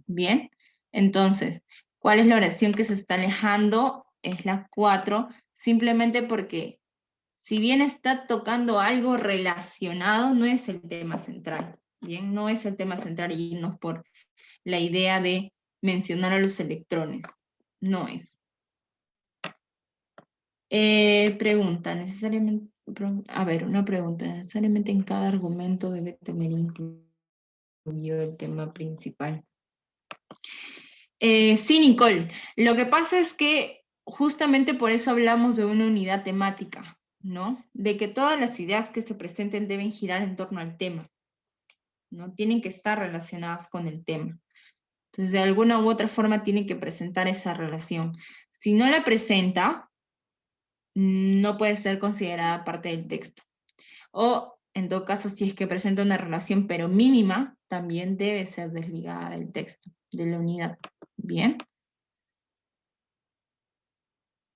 Bien, entonces, ¿cuál es la oración que se está alejando? Es la 4, simplemente porque si bien está tocando algo relacionado, no es el tema central. Bien, no es el tema central y irnos por la idea de mencionar a los electrones. No es. Pregunta, necesariamente, a ver, una pregunta, necesariamente en cada argumento debe tener incluido el tema principal. Sí, Nicole, lo que pasa es que justamente por eso hablamos de una unidad temática, ¿no? De que todas las ideas que se presenten deben girar en torno al tema, ¿no? Tienen que estar relacionadas con el tema. Entonces, de alguna u otra forma tiene que presentar esa relación. Si no la presenta, no puede ser considerada parte del texto. O, en todo caso, si es que presenta una relación pero mínima, también debe ser desligada del texto, de la unidad. ¿Bien?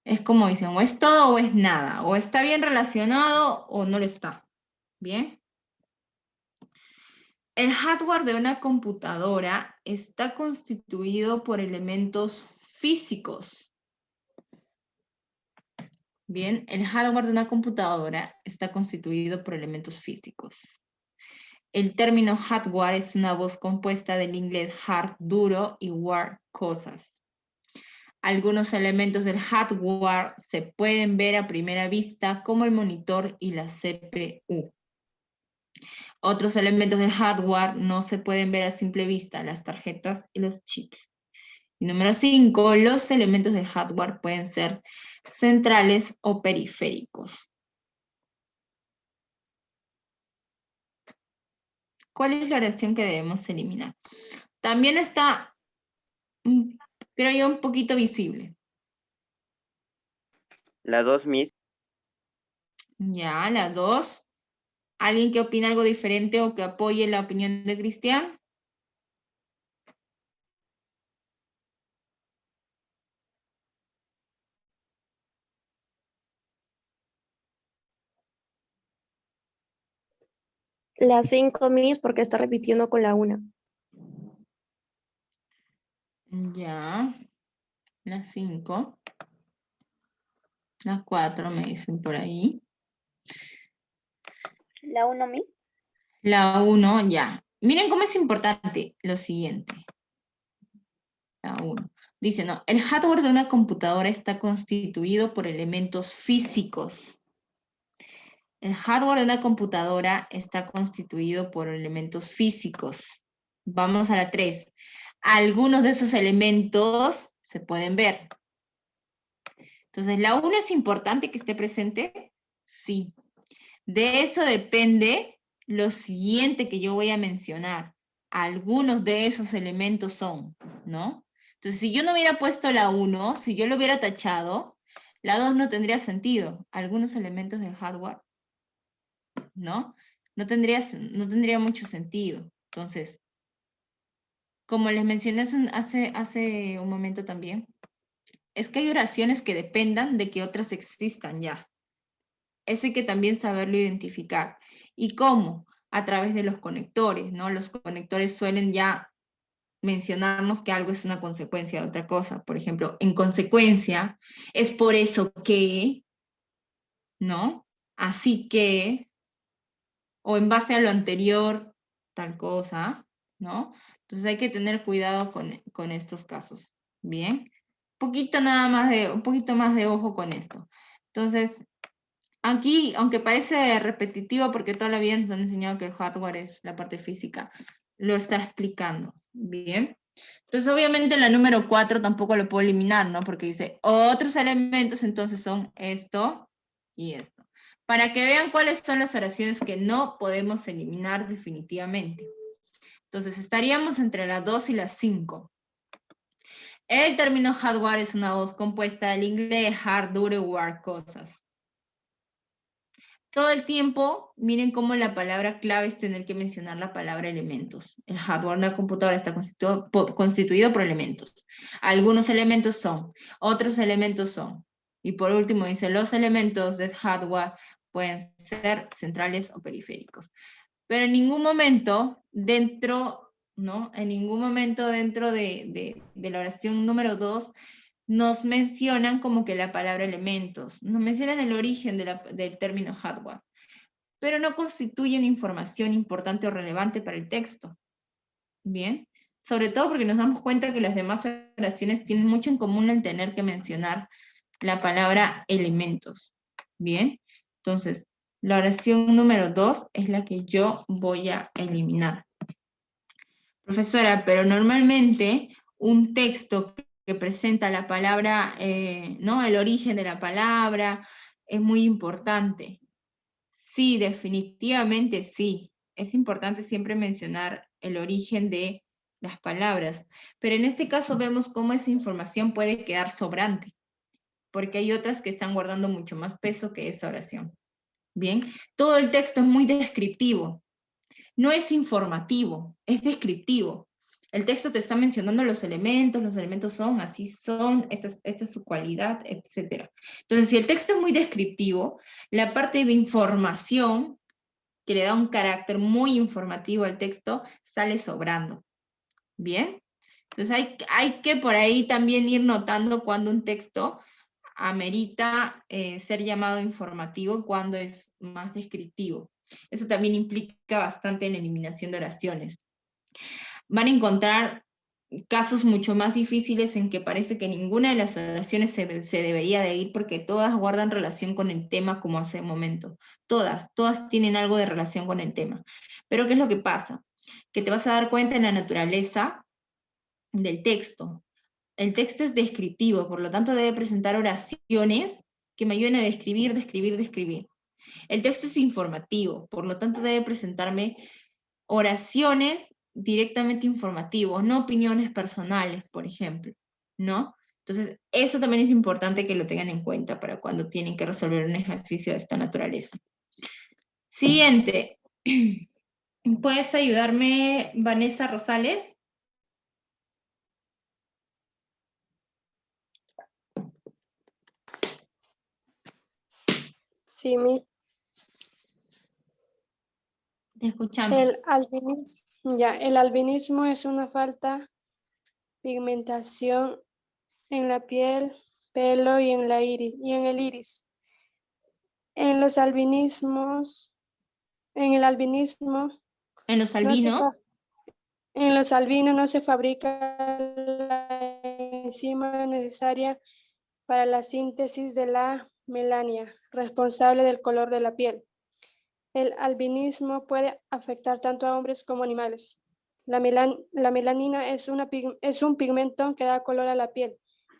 Es como dicen, o es todo o es nada, o está bien relacionado o no lo está. ¿Bien? El hardware de una computadora está constituido por elementos físicos. Bien, el hardware de una computadora está constituido por elementos físicos. El término hardware es una voz compuesta del inglés hard, duro, y ware, cosas. Algunos elementos del hardware se pueden ver a primera vista, como el monitor y la CPU. Otros elementos del hardware no se pueden ver a simple vista, las tarjetas y los chips. Y número 5, los elementos del hardware pueden ser centrales o periféricos. ¿Cuál es la oración que debemos eliminar? También está, creo yo, un poquito visible. La 2, Miss. Ya, la 2. ¿Alguien que opine algo diferente o que apoye la opinión de Cristian? La 5, Miss, porque está repitiendo con la 1. Ya, la 5. La 4 me dicen por ahí. La 1, Miss. La 1, ya. Miren cómo es importante lo siguiente. La 1. Dice, no, el hardware de una computadora está constituido por elementos físicos. El hardware de una computadora está constituido por elementos físicos. Vamos a la 3. Algunos de esos elementos se pueden ver. Entonces, ¿la 1 es importante que esté presente? Sí. De eso depende lo siguiente que yo voy a mencionar. Algunos de esos elementos son, ¿no? Entonces, si yo no hubiera puesto la 1, si yo lo hubiera tachado, la 2 no tendría sentido. Algunos elementos del hardware, ¿no? No tendría mucho sentido. Entonces, como les mencioné hace un momento también, es que hay oraciones que dependan de que otras existan ya. Eso hay que también saberlo identificar. ¿Y cómo? A través de los conectores, ¿no? Los conectores suelen ya mencionarnos que algo es una consecuencia de otra cosa. Por ejemplo, en consecuencia, es por eso que, ¿no? Así que, o en base a lo anterior, tal cosa, ¿no? Entonces hay que tener cuidado con estos casos. Bien. Un poquito más de ojo con esto. Entonces, aquí, aunque parece repetitivo porque toda la vida nos han enseñado que el hardware es la parte física, lo está explicando. Bien. Entonces, obviamente, la número 4 tampoco lo puedo eliminar, ¿no? Porque dice, otros elementos, entonces son esto y esto. Para que vean cuáles son las oraciones que no podemos eliminar definitivamente. Entonces, estaríamos entre la 2 y la 5. El término hardware es una voz compuesta del inglés hard, duro, ware, cosas. Todo el tiempo, miren cómo la palabra clave es tener que mencionar la palabra elementos. El hardware de la computadora está constituido por elementos. Algunos elementos son, otros elementos son. Y por último dice, los elementos del hardware pueden ser centrales o periféricos. Pero en ningún momento dentro, ¿no? En ningún momento dentro de la oración número 2 nos mencionan como que la palabra elementos, nos mencionan el origen del término hardware. pero no constituyen información importante o relevante para el texto. Bien, sobre todo porque nos damos cuenta que las demás oraciones tienen mucho en común el tener que mencionar la palabra elementos. Bien, entonces, la oración número 2 es la que yo voy a eliminar. Profesora, pero normalmente un texto que presenta la palabra, ¿no? El origen de la palabra es muy importante. Sí, definitivamente sí. Es importante siempre mencionar el origen de las palabras, pero en este caso vemos cómo esa información puede quedar sobrante, porque hay otras que están guardando mucho más peso que esa oración. Bien, todo el texto es muy descriptivo, no es informativo, es descriptivo. El texto te está mencionando los elementos son, así son, esta es su cualidad, etc. Entonces, si el texto es muy descriptivo, la parte de información, que le da un carácter muy informativo al texto, sale sobrando. ¿Bien? Entonces hay que por ahí también ir notando cuando un texto amerita ser llamado informativo, cuando es más descriptivo. Eso también implica bastante en la eliminación de oraciones. Van a encontrar casos mucho más difíciles en que parece que ninguna de las oraciones se debería de ir porque todas guardan relación con el tema como hace un momento. Todas tienen algo de relación con el tema. Pero ¿qué es lo que pasa? Que te vas a dar cuenta en la naturaleza del texto. El texto es descriptivo, por lo tanto debe presentar oraciones que me ayuden a describir. El texto es informativo, por lo tanto debe presentarme oraciones directamente informativos, no opiniones personales, por ejemplo, ¿no? Entonces, eso también es importante que lo tengan en cuenta para cuando tienen que resolver un ejercicio de esta naturaleza. Siguiente. ¿Puedes ayudarme, Vanessa Rosales? Sí, Te escuchamos. el albinismo es una falta pigmentación en la piel, pelo y en el iris. En los albinismos, en el albinismo, En los no se albinos. en los albinos no se fabrica la enzima necesaria para la síntesis de la melanina, responsable del color de la piel. El albinismo puede afectar tanto a hombres como animales. La melanina es un pigmento que da color a la piel.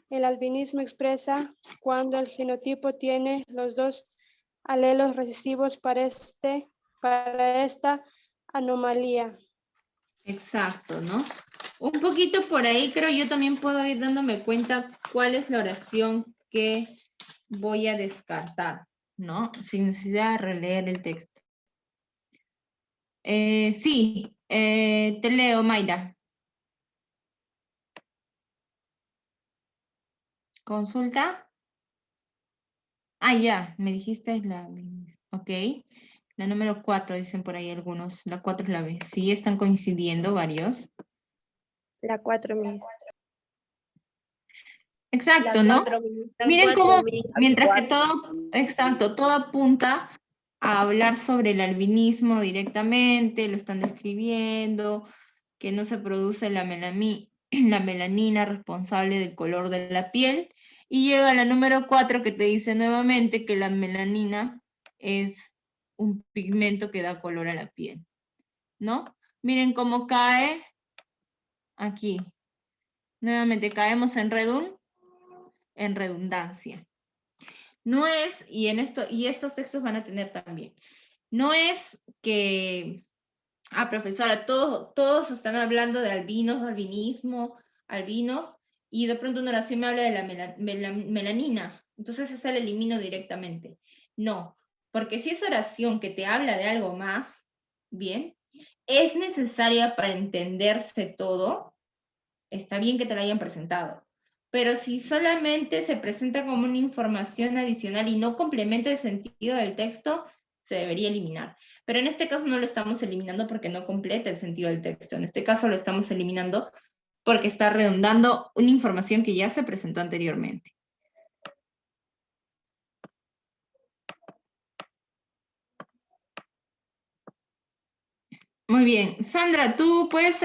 El albinismo expresa cuando el genotipo tiene los dos alelos recesivos para esta anomalía. Exacto, ¿no? Un poquito por ahí creo yo también puedo ir dándome cuenta cuál es la oración que voy a descartar, ¿no? Sin necesidad de releer el texto. Sí, te leo, Mayra. ¿Consulta? Ah, ya, me dijiste la... Ok. La número 4, dicen por ahí algunos. La 4 es la B. Sí, están coincidiendo varios. La 4, mi. Exacto, ¿no? Miren cómo, mientras que todo, exacto, todo apunta a hablar sobre el albinismo directamente, lo están describiendo, que no se produce la melanina responsable del color de la piel, y llega la número 4 que te dice nuevamente que la melanina es un pigmento que da color a la piel, ¿no? Miren cómo cae aquí. Nuevamente caemos en redundancia. No es, y estos textos van a tener también, no es que, profesora, todos están hablando de albinismo, albinos, y de pronto una oración me habla de la melanina, entonces esa la elimino directamente. No, porque si es oración que te habla de algo más, bien, es necesaria para entenderse todo, está bien que te la hayan presentado. Pero si solamente se presenta como una información adicional y no complementa el sentido del texto, se debería eliminar. Pero en este caso no lo estamos eliminando porque no completa el sentido del texto. En este caso lo estamos eliminando porque está redundando una información que ya se presentó anteriormente. Muy bien. Sandra, ¿tú puedes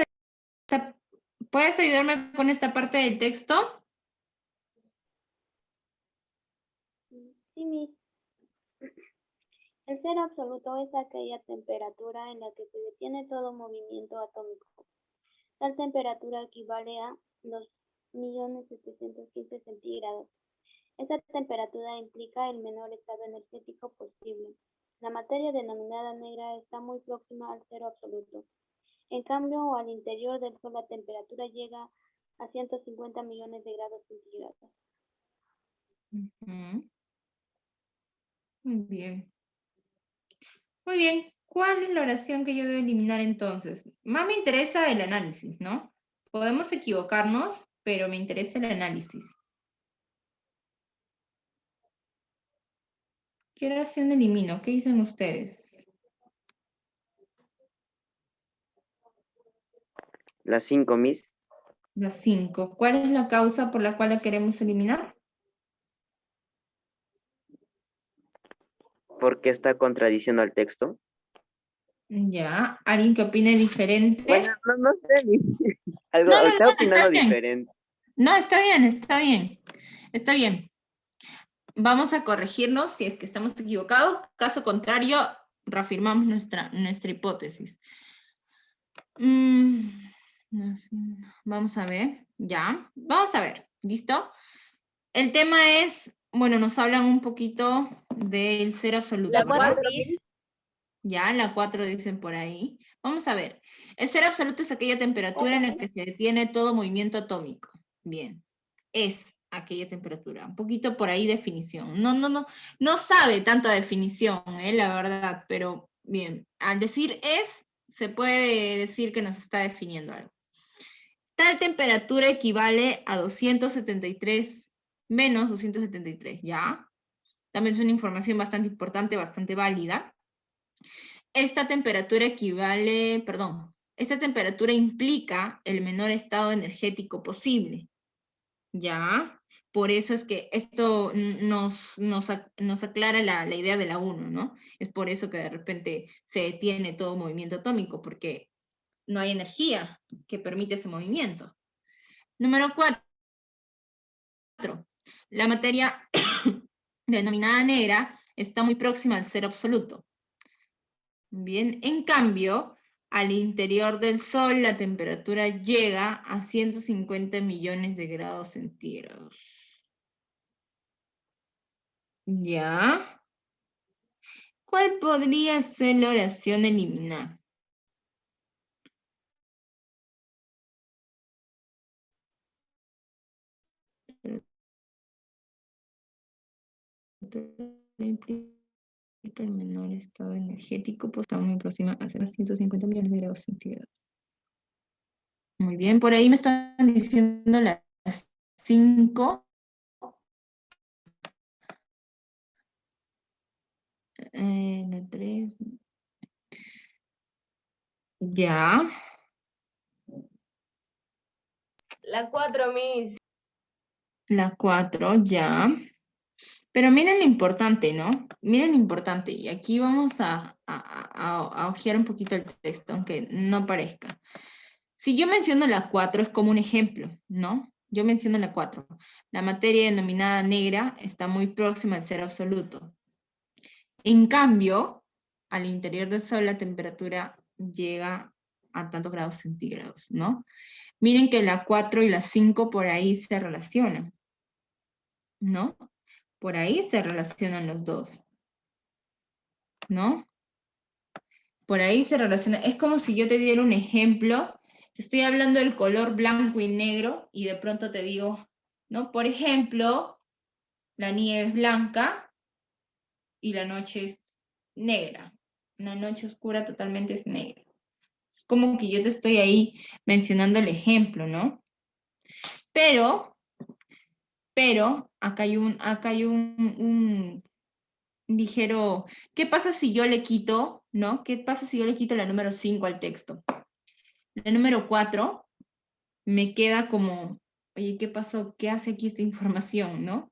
ayudarme con esta parte del texto? Sí, Miss. El cero absoluto es aquella temperatura en la que se detiene todo movimiento atómico. Tal temperatura equivale a 2.715 centígrados. Esta temperatura implica el menor estado energético posible. La materia denominada negra está muy próxima al cero absoluto. En cambio, al interior del Sol la temperatura llega a 150 millones de grados centígrados. Muy bien. Muy bien. ¿Cuál es la oración que yo debo eliminar entonces? Más me interesa el análisis, ¿no? Podemos equivocarnos, pero me interesa el análisis. ¿Qué oración elimino? ¿Qué dicen ustedes? La 5, Miss. La 5. ¿Cuál es la causa por la cual la queremos eliminar? Porque está contradiciendo al texto. Ya. ¿Alguien que opine diferente? Bueno, no sé, Miss. Algo, No, está opinando está bien. diferente. No, está bien, está bien. Está bien. Vamos a corregirnos si es que estamos equivocados. Caso contrario, reafirmamos nuestra hipótesis. Vamos a ver, ya. Vamos a ver, ¿listo? El tema es, bueno, nos hablan un poquito del cero absoluto, La ¿verdad? 4, Miss. Ya, la 4 dicen por ahí. Vamos a ver. El cero absoluto es aquella temperatura en la que se detiene todo movimiento atómico. Bien. Es aquella temperatura. Un poquito por ahí definición. No sabe tanta definición, la verdad, pero bien. Al decir es, se puede decir que nos está definiendo algo. Tal temperatura equivale a 273 menos 273, ¿ya? También es una información bastante importante, bastante válida. Esta temperatura esta temperatura implica el menor estado energético posible, ¿ya? Por eso es que esto nos aclara la idea de la 1, ¿no? Es por eso que de repente se detiene todo movimiento atómico, porque no hay energía que permite ese movimiento. Número 4. La materia denominada negra está muy próxima al cero absoluto. Bien, en cambio, al interior del Sol la temperatura llega a 150 millones de grados centígrados. ¿Ya? ¿Cuál podría ser la oración eliminar? Implica el menor estado energético, pues está muy próxima a 150 millones de grados centígrados. Muy bien, por ahí me están diciendo las 5. La 3. Ya. La 4, Miss. La 4, ya. Pero miren lo importante, ¿no? Miren lo importante. Y aquí vamos a ojear un poquito el texto, aunque no parezca. Si yo menciono la 4 es como un ejemplo, ¿no? Yo menciono la 4. La materia denominada negra está muy próxima al cero absoluto. En cambio, al interior del Sol la temperatura llega a tantos grados centígrados, ¿no? Miren que la 4 y la 5 por ahí se relacionan, ¿no? Por ahí se relacionan los dos, ¿no? Por ahí se relaciona. Es como si yo te diera un ejemplo. Te estoy hablando del color blanco y negro y de pronto te digo, ¿no? Por ejemplo, la nieve es blanca y la noche es negra. Una noche oscura totalmente es negra. Es como que yo te estoy ahí mencionando el ejemplo, ¿no? Pero acá hay un ligero, ¿qué pasa si yo le quito, ¿no? ¿Qué pasa si yo le quito la número 5 al texto? La número 4 me queda como, oye, ¿qué pasó? ¿Qué hace aquí esta información, no?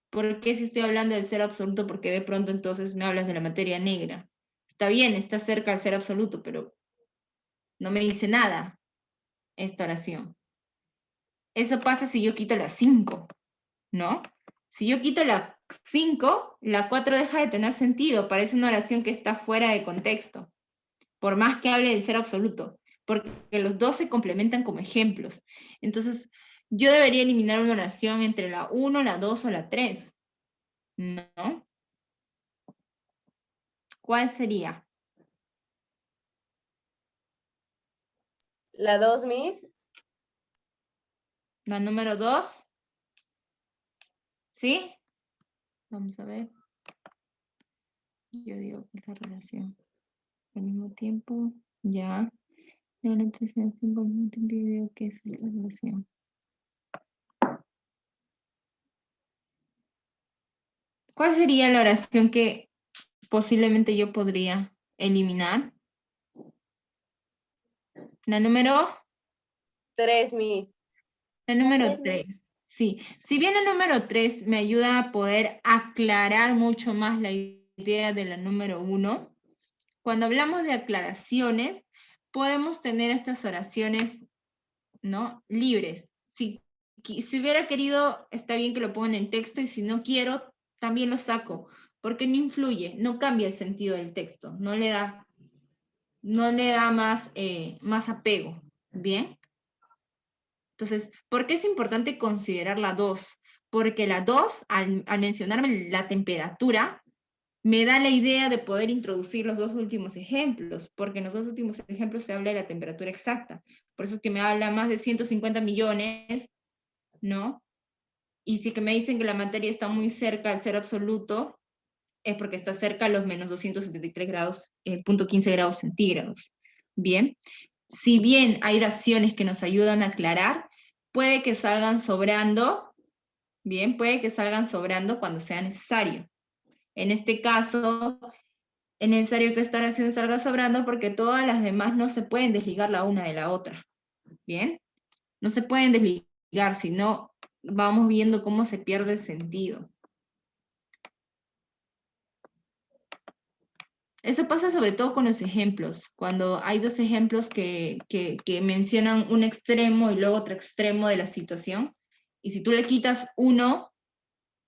¿Por qué si estoy hablando del cero absoluto? Porque de pronto entonces me hablas de la materia negra. Está bien, está cerca al ser absoluto, pero no me dice nada esta oración. Eso pasa si yo quito la 5, ¿no? Si yo quito la 5, la 4 deja de tener sentido, parece una oración que está fuera de contexto, por más que hable del ser absoluto, porque los dos se complementan como ejemplos. Entonces, yo debería eliminar una oración entre la 1, la 2 o la 3, ¿no? ¿Cuál sería? La 2, Miss. La número 2. ¿Sí? Vamos a ver. Yo digo que es la relación. Al mismo tiempo, ya. La notación simplemente digo que es la relación. ¿Cuál sería la oración que posiblemente yo podría eliminar? La número 3, Miss. La número 3. Sí, si bien la número 3 me ayuda a poder aclarar mucho más la idea de la número 1, cuando hablamos de aclaraciones, podemos tener estas oraciones, ¿no? Libres. Si hubiera querido, está bien que lo pongan en texto, y si no quiero, también lo saco, porque no influye, no cambia el sentido del texto, no le da más apego, ¿bien? Entonces, ¿por qué es importante considerar la 2? Porque la 2, al mencionarme la temperatura, me da la idea de poder introducir los dos últimos ejemplos, porque en los dos últimos ejemplos se habla de la temperatura exacta. Por eso es que me habla más de 150 millones, ¿no? Y si que me dicen que la materia está muy cerca al ser absoluto, es porque está cerca a los menos 273 grados, punto 15 grados centígrados. Bien, si bien hay oraciones que nos ayudan a aclarar, puede que salgan sobrando, bien, puede que salgan sobrando cuando sea necesario. En este caso, es necesario que esta oración salga sobrando porque todas las demás no se pueden desligar la una de la otra, ¿bien? No se pueden desligar, sino vamos viendo cómo se pierde el sentido. Eso pasa sobre todo con los ejemplos, cuando hay dos ejemplos que mencionan un extremo y luego otro extremo de la situación, y si tú le quitas uno,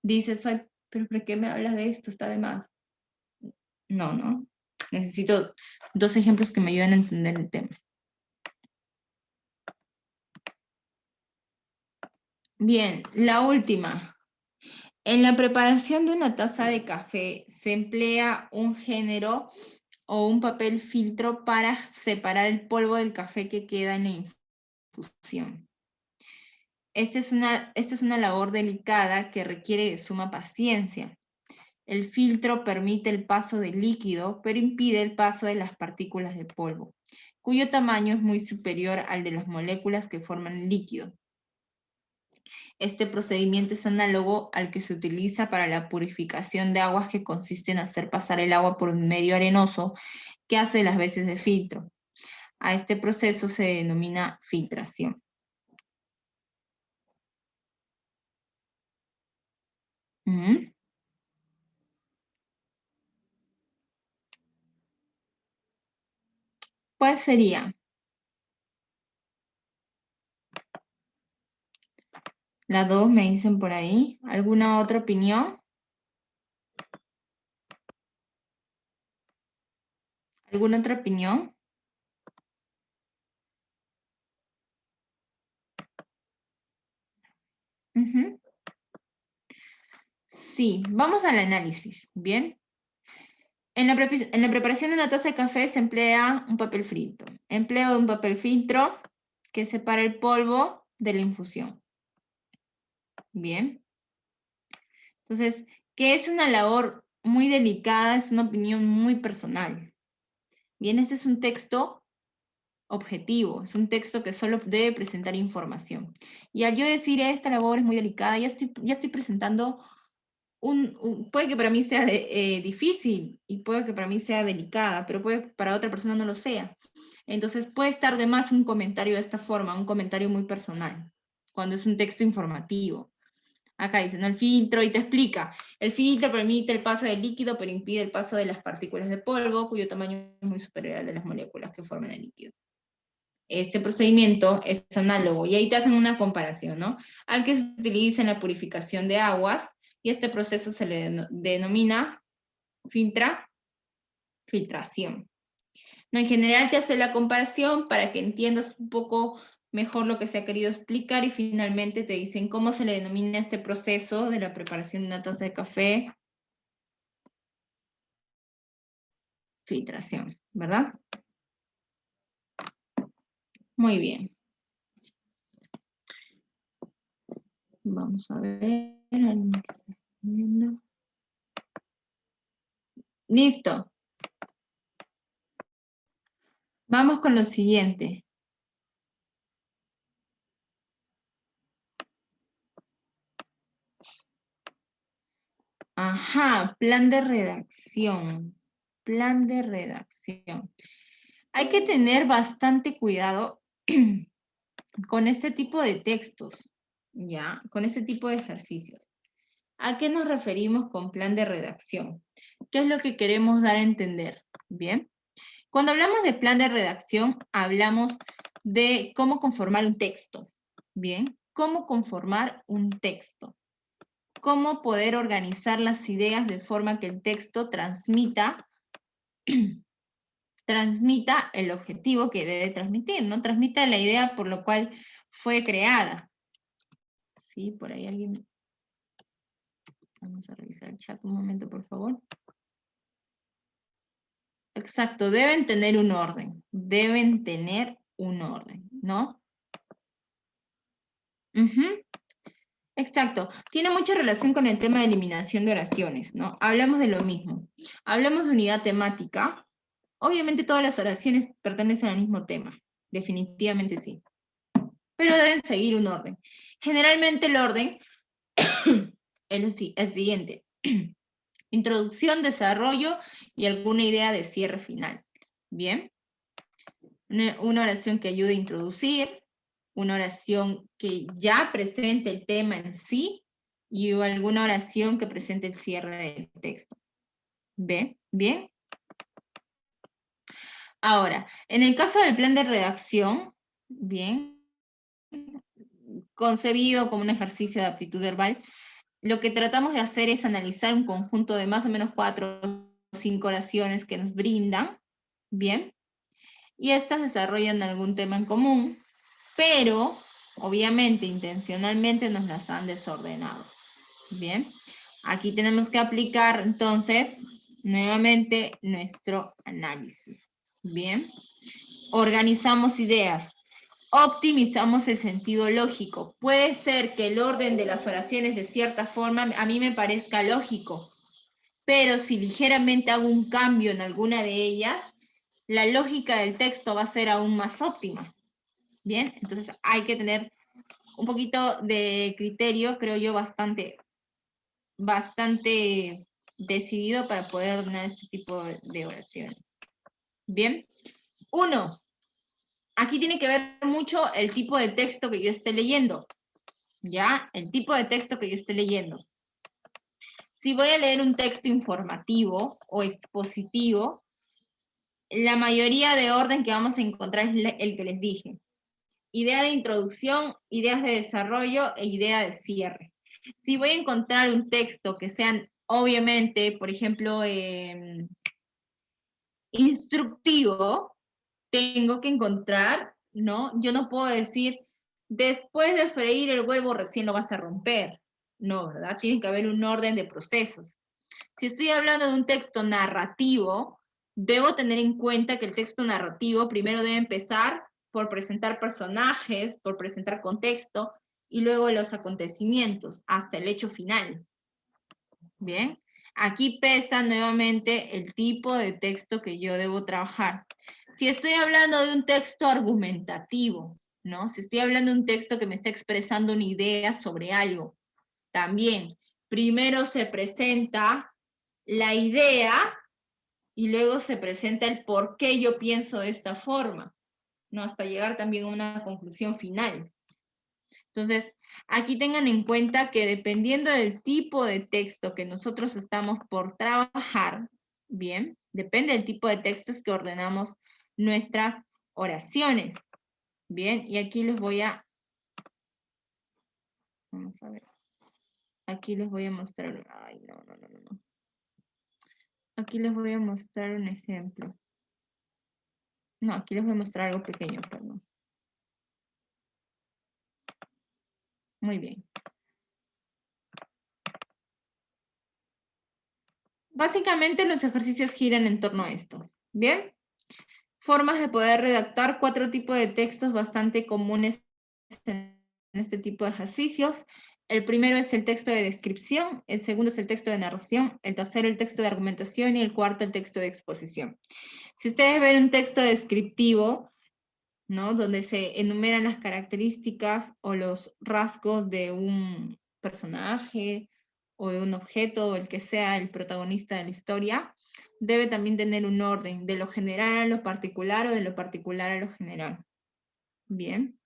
dices, ay, pero ¿por qué me hablas de esto? Está de más. No. Necesito dos ejemplos que me ayuden a entender el tema. Bien, la última. En la preparación de una taza de café se emplea un género o un papel filtro para separar el polvo del café que queda en la infusión. Esta es una labor delicada que requiere de suma paciencia. El filtro permite el paso del líquido, pero impide el paso de las partículas de polvo, cuyo tamaño es muy superior al de las moléculas que forman el líquido. Este procedimiento es análogo al que se utiliza para la purificación de aguas, que consiste en hacer pasar el agua por un medio arenoso que hace las veces de filtro. A este proceso se denomina filtración. ¿Cuál sería? La 2 me dicen por ahí. ¿Alguna otra opinión? ¿Alguna otra opinión? Sí, vamos al análisis, ¿bien? En la preparación de una taza de café se emplea un papel filtro. Empleo de un papel filtro que separa el polvo de la infusión. Bien. Entonces, que es una labor muy delicada, es una opinión muy personal. Bien, ese es un texto objetivo, es un texto que solo debe presentar información. Y al yo decir esta labor es muy delicada, ya estoy presentando puede que para mí sea difícil y puede que para mí sea delicada, pero puede que para otra persona no lo sea. Entonces puede estar de más un comentario de esta forma, un comentario muy personal, cuando es un texto informativo. Acá dice, ¿no? El filtro, y te explica. El filtro permite el paso del líquido, pero impide el paso de las partículas de polvo, cuyo tamaño es muy superior al de las moléculas que forman el líquido. Este procedimiento es análogo, y ahí te hacen una comparación, ¿no? Al que se utiliza en la purificación de aguas, y este proceso se le denomina filtración. No, en general te hace la comparación para que entiendas un poco mejor lo que se ha querido explicar, y finalmente te dicen cómo se le denomina este proceso de la preparación de una taza de café. Filtración, ¿verdad? Muy bien. Vamos a ver. Listo. Vamos con lo siguiente. Ajá, plan de redacción. Plan de redacción. Hay que tener bastante cuidado con este tipo de textos, ¿ya? Con este tipo de ejercicios. ¿A qué nos referimos con plan de redacción? ¿Qué es lo que queremos dar a entender? Bien. Cuando hablamos de plan de redacción, hablamos de cómo conformar un texto. Bien. Cómo conformar un texto. Cómo poder organizar las ideas de forma que el texto transmita el objetivo que debe transmitir, ¿no? Transmita la idea por lo cual fue creada. Sí, por ahí alguien... Vamos a revisar el chat un momento, por favor. Exacto, deben tener un orden. Deben tener un orden, ¿no? Exacto. Tiene mucha relación con el tema de eliminación de oraciones, ¿no? Hablamos de lo mismo. Hablamos de unidad temática. Obviamente todas las oraciones pertenecen al mismo tema. Definitivamente sí. Pero deben seguir un orden. Generalmente el orden es el siguiente. Introducción, desarrollo y alguna idea de cierre final. Bien. Una oración que ayude a introducir, una oración que ya presente el tema en sí, y alguna oración que presente el cierre del texto. ¿Ve? ¿Bien? Ahora, en el caso del plan de redacción, bien, concebido como un ejercicio de aptitud verbal, lo que tratamos de hacer es analizar un conjunto de más o menos 4 o 5 oraciones que nos brindan, bien, y estas desarrollan algún tema en común, pero obviamente intencionalmente nos las han desordenado. Bien, aquí tenemos que aplicar entonces nuevamente nuestro análisis. Bien, organizamos ideas, optimizamos el sentido lógico. Puede ser que el orden de las oraciones de cierta forma a mí me parezca lógico, pero si ligeramente hago un cambio en alguna de ellas, la lógica del texto va a ser aún más óptima. Bien, entonces hay que tener un poquito de criterio, creo yo, bastante decidido para poder ordenar este tipo de oraciones. Bien. 1. Aquí tiene que ver mucho el tipo de texto que yo esté leyendo. ¿Ya? El tipo de texto que yo esté leyendo. Si voy a leer un texto informativo o expositivo, la mayoría de orden que vamos a encontrar es el que les dije. Idea de introducción, ideas de desarrollo e idea de cierre. Si voy a encontrar un texto que sean, obviamente, por ejemplo, instructivo, tengo que encontrar, ¿no? Yo no puedo decir, después de freír el huevo recién lo vas a romper. No, ¿verdad? Tiene que haber un orden de procesos. Si estoy hablando de un texto narrativo, debo tener en cuenta que el texto narrativo primero debe empezar por presentar personajes, por presentar contexto, y luego los acontecimientos, hasta el hecho final. Bien, aquí pesa nuevamente el tipo de texto que yo debo trabajar. Si estoy hablando de un texto argumentativo, ¿no? Si estoy hablando de un texto que me está expresando una idea sobre algo, también, primero se presenta la idea y luego se presenta el por qué yo pienso de esta forma, ¿no? Hasta llegar también a una conclusión final. Entonces, aquí tengan en cuenta que dependiendo del tipo de texto que nosotros estamos por trabajar, bien, depende del tipo de textos que ordenamos nuestras oraciones. Bien, y aquí les voy a... Vamos a ver. Aquí les voy a mostrar... Ay, no. Aquí les voy a mostrar un ejemplo. No, aquí les voy a mostrar algo pequeño, perdón. Muy bien. Básicamente los ejercicios giran en torno a esto. ¿Bien? Formas de poder redactar 4 tipos de textos bastante comunes en este tipo de ejercicios. El primero es el texto de descripción, el segundo es el texto de narración, el tercero el texto de argumentación y el cuarto el texto de exposición. Si ustedes ven un texto descriptivo, ¿no? Donde se enumeran las características o los rasgos de un personaje o de un objeto o el que sea el protagonista de la historia, debe también tener un orden, de lo general a lo particular o de lo particular a lo general. Bien.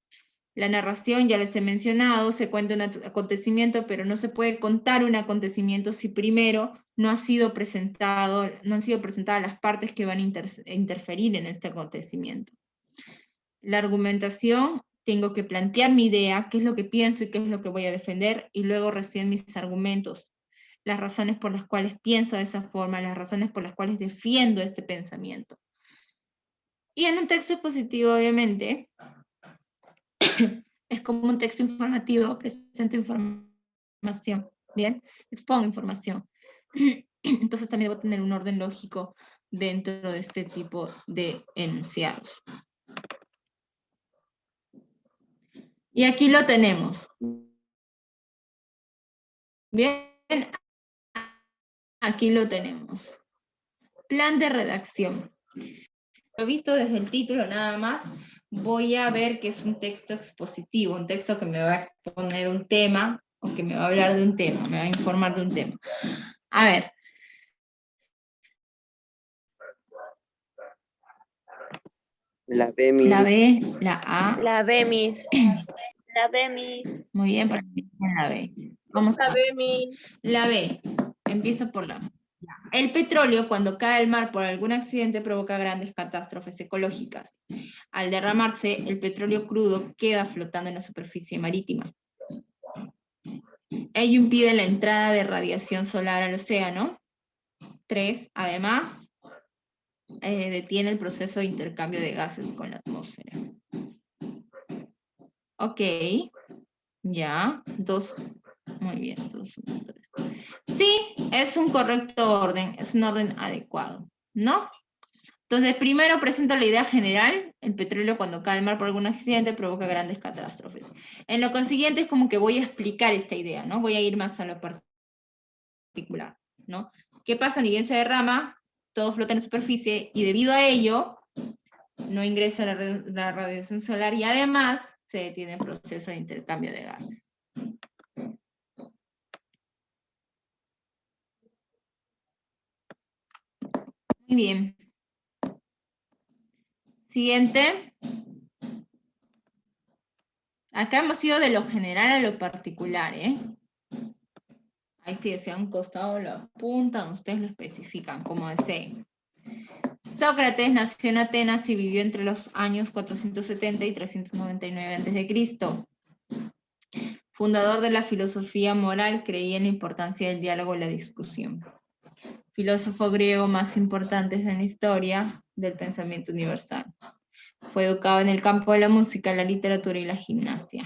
La narración, ya les he mencionado, se cuenta un acontecimiento, pero no se puede contar un acontecimiento si primero no han sido presentadas las partes que van a interferir en este acontecimiento. La argumentación, tengo que plantear mi idea, qué es lo que pienso y qué es lo que voy a defender, y luego recién mis argumentos, las razones por las cuales pienso de esa forma, las razones por las cuales defiendo este pensamiento. Y en un texto expositivo, obviamente, es como un texto informativo, presento información, ¿bien? Expongo información. Entonces también debo tener un orden lógico dentro de este tipo de enunciados. Y aquí lo tenemos. Bien, aquí lo tenemos. Plan de redacción. Lo he visto desde el título nada más. Voy a ver que es un texto expositivo, un texto que me va a exponer un tema, o que me va a hablar de un tema, me va a informar de un tema. A ver. La B, mi. La B, la A. La B, Miss. La B, mi. Muy bien, para mí la B. Vamos a ver. La B. Empiezo por la A. El petróleo, cuando cae al mar por algún accidente, provoca grandes catástrofes ecológicas. Al derramarse, el petróleo crudo queda flotando en la superficie marítima. Ello impide la entrada de radiación solar al océano. 3. Además, detiene el proceso de intercambio de gases con la atmósfera. Ok. Ya. 2. Muy bien. 2, 1, 3. Sí, es un correcto orden, es un orden adecuado, ¿no? Entonces, primero presento la idea general. El petróleo, cuando cae al mar por algún accidente, provoca grandes catástrofes. En lo consiguiente es como que voy a explicar esta idea, ¿no? Voy a ir más a lo particular, ¿no? ¿Qué pasa? Ni bien se derrama, todo flota en la superficie y debido a ello no ingresa la radiación solar y además se detiene el proceso de intercambio de gases. Muy bien. Siguiente. Acá hemos ido de lo general a lo particular, ¿eh? Ahí si desean un costado lo apuntan, ustedes lo especifican como deseen. Sócrates nació en Atenas y vivió entre los años 470 y 399 a.C. Fundador de la filosofía moral, creía en la importancia del diálogo y la discusión. Filósofo griego más importante en la historia del pensamiento universal. Fue educado en el campo de la música, la literatura y la gimnasia.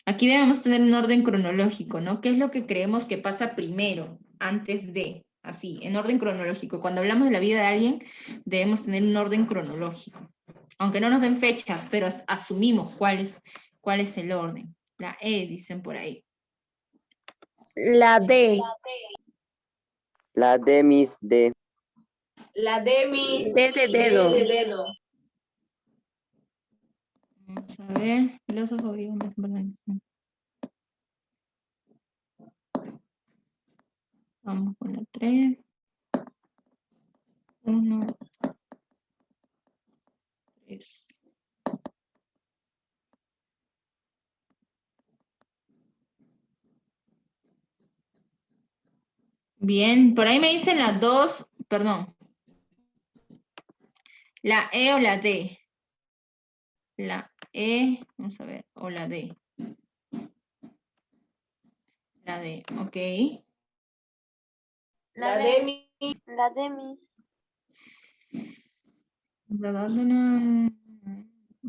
Aquí debemos tener un orden cronológico, ¿no? ¿Qué es lo que creemos que pasa primero, antes de? Así, en orden cronológico. Cuando hablamos de la vida de alguien, debemos tener un orden cronológico. Aunque no nos den fechas, pero asumimos cuál es el orden. La E, dicen por ahí. La D. La D, mis, D. La D, mi. D de dedo. D de dedo. Vamos a ver. Filósofo griego más importante. Vamos con la 3. 1, 3, es. Bien, por ahí me dicen las dos, perdón. La E o la D. La E, vamos a ver, o la D. La D, ok. La D, La de Miss.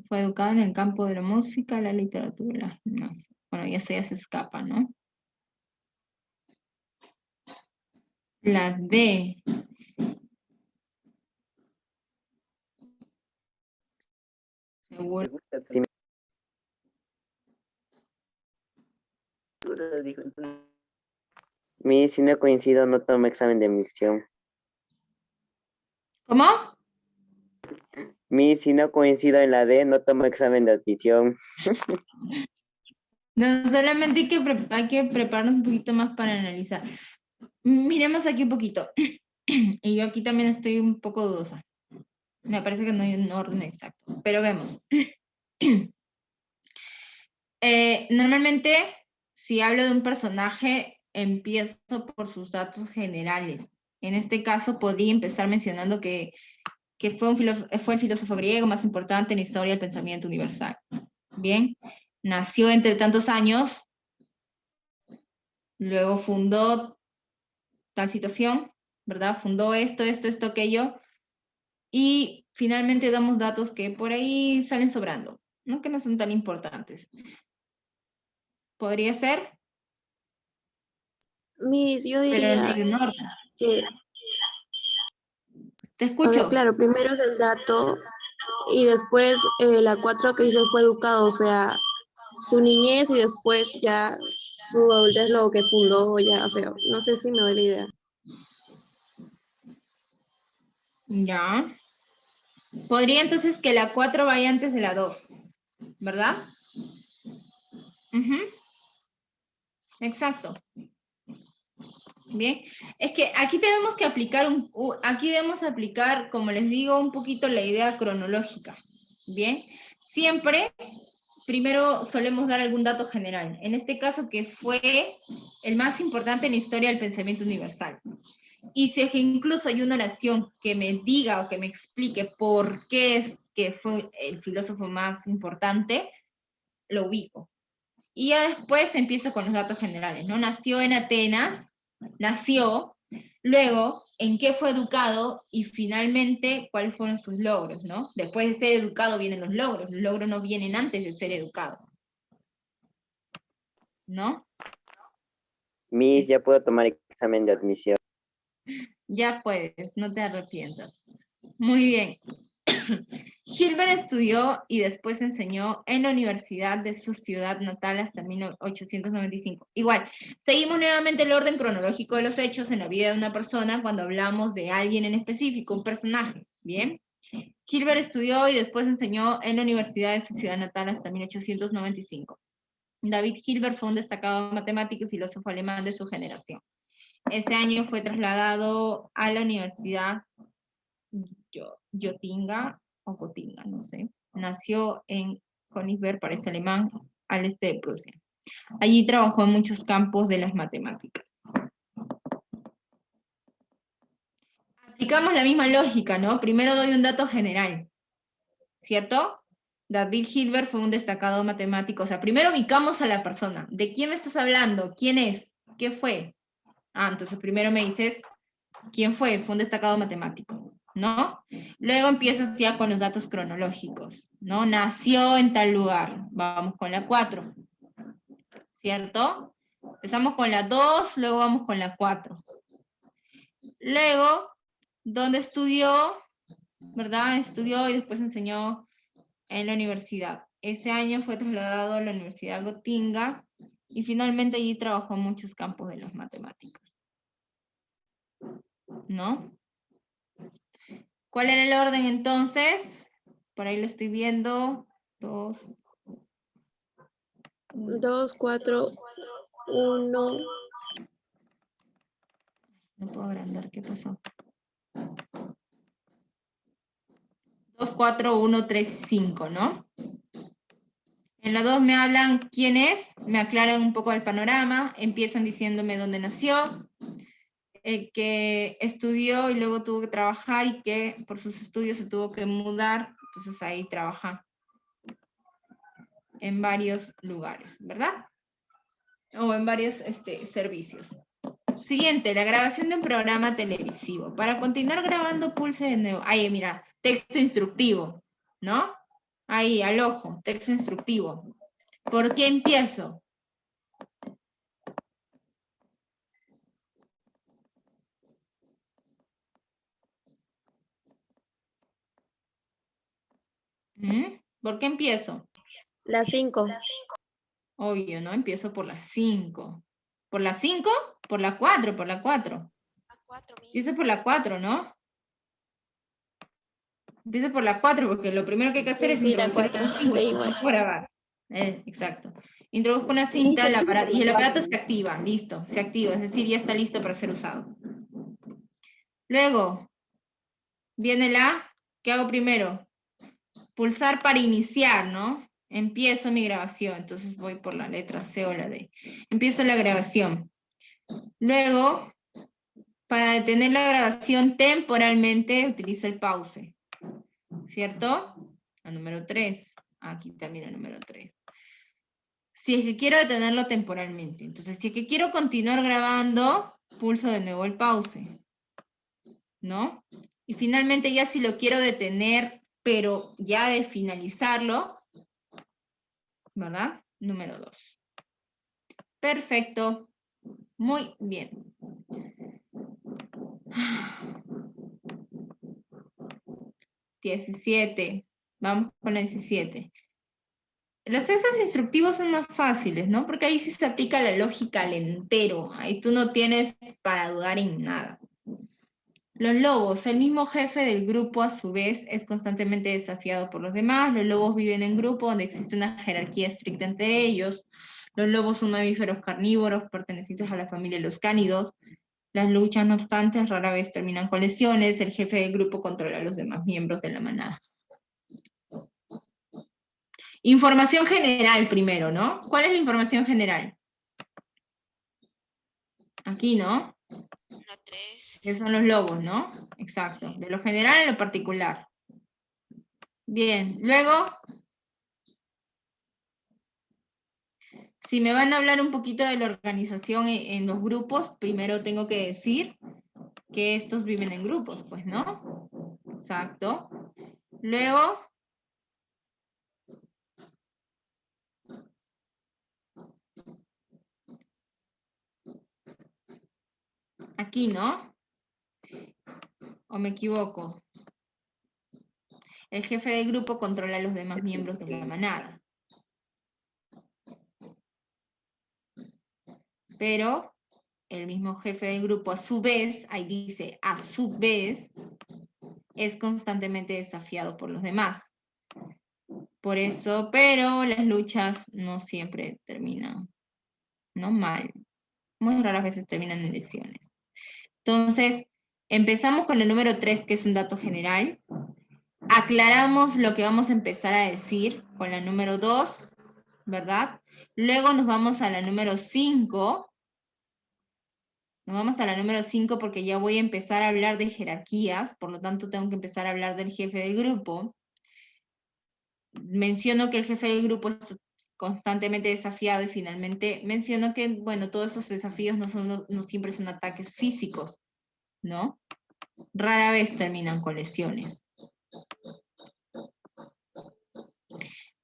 Fue educada en el campo de la música, la literatura y la gimnasia. Bueno, ya se escapa, ¿no? La D. Seguro. Sí, si no coincido, no tomo examen de admisión. ¿Cómo? Si no coincido en la D, no tomo examen de admisión. No, solamente hay que prepararnos un poquito más para analizar. Miremos aquí un poquito. Y yo aquí también estoy un poco dudosa. Me parece que no hay un orden exacto. Pero vemos. Normalmente, si hablo de un personaje, empiezo por sus datos generales. En este caso, podría empezar mencionando que fue el filósofo griego más importante en la historia del pensamiento universal. Bien, nació entre tantos años, luego fundó tal situación, ¿verdad? Fundó esto, aquello, y finalmente damos datos que por ahí salen sobrando, ¿no? Que no son tan importantes. ¿Podría ser? Miss, yo Pero no diría hay un orden. que, Te a ver, escucho. claro, primero es el dato y después la 4 que dice fue educado, o sea, su niñez y después ya su adultez lo que fundó, ya, o sea, no sé si me doy la idea. Ya. Podría entonces que la 4 vaya antes de la 2, ¿verdad? Exacto. Bien, es que aquí tenemos que aplicar, aquí debemos aplicar, como les digo, un poquito la idea cronológica. Bien, siempre, primero solemos dar algún dato general. En este caso, que fue el más importante en la historia del pensamiento universal. Y si es que incluso hay una oración que me diga o que me explique por qué es que fue el filósofo más importante, lo ubico. Y ya después empiezo con los datos generales, ¿no? Nació en Atenas, luego en qué fue educado y finalmente cuáles fueron sus logros, ¿no? Después de ser educado vienen los logros no vienen antes de ser educado, ¿no? Ya puedo tomar examen de admisión. Ya puedes, no te arrepientas. Muy bien. Hilbert estudió y después enseñó en la universidad de su ciudad natal hasta 1895. Igual, seguimos nuevamente el orden cronológico de los hechos en la vida de una persona cuando hablamos de alguien en específico, un personaje, ¿bien? Hilbert estudió y después enseñó en la universidad de su ciudad natal hasta 1895. David Hilbert fue un destacado matemático y filósofo alemán de su generación. Ese año fue trasladado a la Universidad Göttingen o Göttingen, no sé. Nació en Königsberg, parece alemán, al este de Prusia. Allí trabajó en muchos campos de las matemáticas. Aplicamos la misma lógica, ¿no? Primero doy un dato general, ¿cierto? David Hilbert fue un destacado matemático. O sea, primero ubicamos a la persona. ¿De quién me estás hablando? ¿Quién es? ¿Qué fue? Ah, entonces primero me dices, ¿quién fue? Fue un destacado matemático, ¿no? Luego empiezas ya con los datos cronológicos, ¿no? Nació en tal lugar. Vamos con la 4, ¿cierto? Empezamos con la 2, luego vamos con la 4. Luego, ¿dónde estudió? ¿Verdad? Estudió y después enseñó en la universidad. Ese año fue trasladado a la Universidad Göttingen y finalmente allí trabajó en muchos campos de las matemáticas. ¿No? ¿Cuál era el orden entonces? Por ahí lo estoy viendo. 2, 4, 1. No puedo agrandar, ¿qué pasó? 2, 4, 1, 3, 5, ¿no? En la 2 me hablan quién es, me aclaran un poco el panorama, empiezan diciéndome dónde nació, que estudió y luego tuvo que trabajar y que por sus estudios se tuvo que mudar, entonces ahí trabaja en varios lugares, ¿verdad? O en varios servicios. Siguiente, la grabación de un programa televisivo. Para continuar grabando, pulse de nuevo. Ahí, mira, texto instructivo, ¿no? Ahí, al ojo, texto instructivo. ¿Por qué empiezo? ¿Por qué empiezo? Las 5. Obvio, ¿no? Empiezo por las 5. ¿Por las 5? Por la 4, por la 4. La 4, Empiezo por la 4, ¿no? Empiezo por la 4 porque lo primero que hay que hacer es Sí, la introducir 4. una cinta Leí mal. para grabar. Exacto. Introduzco una cinta y el aparato se activa, listo, se activa, es decir, ya está listo para ser usado. Luego, viene la, ¿qué hago primero? Pulsar para iniciar, ¿no? Empiezo mi grabación, entonces voy por la letra C o la D. Empiezo la grabación. Luego, para detener la grabación temporalmente, utilizo el pause, ¿cierto? La número 3. Aquí también el número 3. Si es que quiero detenerlo temporalmente. Entonces, si es que quiero continuar grabando, pulso de nuevo el pause, ¿no? Y finalmente ya si lo quiero detener, pero ya de finalizarlo, ¿verdad? Número 2. Perfecto. Muy bien. (17) Vamos con el 17. Los textos instructivos son más fáciles, ¿no? Porque ahí sí se aplica la lógica al entero. Ahí tú no tienes para dudar en nada. Los lobos, el mismo jefe del grupo a su vez es constantemente desafiado por los demás. Los lobos viven en grupo donde existe una jerarquía estricta entre ellos. Los lobos son mamíferos carnívoros pertenecientes a la familia de los cánidos. Las luchas, no obstante, rara vez terminan con lesiones. El jefe del grupo controla a los demás miembros de la manada. Información general primero, ¿no? ¿Cuál es la información general? Aquí, ¿no? La 3. Que son los lobos, ¿no? Exacto. De lo general a lo particular. Bien, luego, si me van a hablar un poquito de la organización en los grupos, primero tengo que decir que estos viven en grupos, pues, ¿no? Exacto. Luego, aquí, ¿no? ¿O me equivoco? El jefe del grupo controla a los demás miembros de la manada. Pero el mismo jefe del grupo, a su vez, ahí dice, a su vez, es constantemente desafiado por los demás. Por eso, pero las luchas no siempre terminan, ¿no? Mal. Muy raras veces terminan en lesiones. Entonces, empezamos con el número 3, que es un dato general. Aclaramos lo que vamos a empezar a decir con la número 2, ¿verdad? Luego nos vamos a la número 5. Nos vamos a la número 5 porque ya voy a empezar a hablar de jerarquías, por lo tanto tengo que empezar a hablar del jefe del grupo. Menciono que el jefe del grupo es constantemente desafiado y finalmente menciono que, bueno, todos esos desafíos no siempre son ataques físicos, ¿no? Rara vez terminan con lesiones.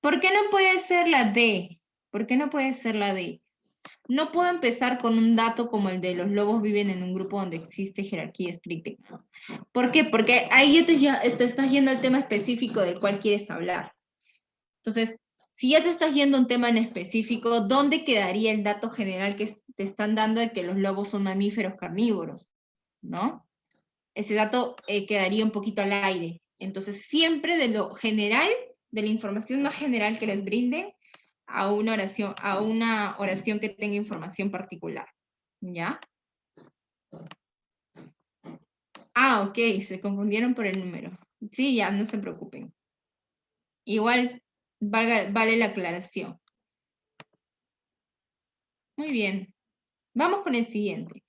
¿Por qué no puede ser la D? ¿Por qué no puede ser la D? No puedo empezar con un dato como el de los lobos viven en un grupo donde existe jerarquía estricta. ¿Por qué? Porque ahí te estás yendo al tema específico del cual quieres hablar. Entonces, si ya te estás yendo a un tema en específico, ¿dónde quedaría el dato general que te están dando de que los lobos son mamíferos carnívoros? ¿No? Ese dato quedaría un poquito al aire. Entonces, siempre de lo general, de la información más general que les brinden, a una oración que tenga información particular. ¿Ya? Ah, ok, se confundieron por el número. Sí, ya, no se preocupen. Igual vale la aclaración. Muy bien. Vamos con el siguiente.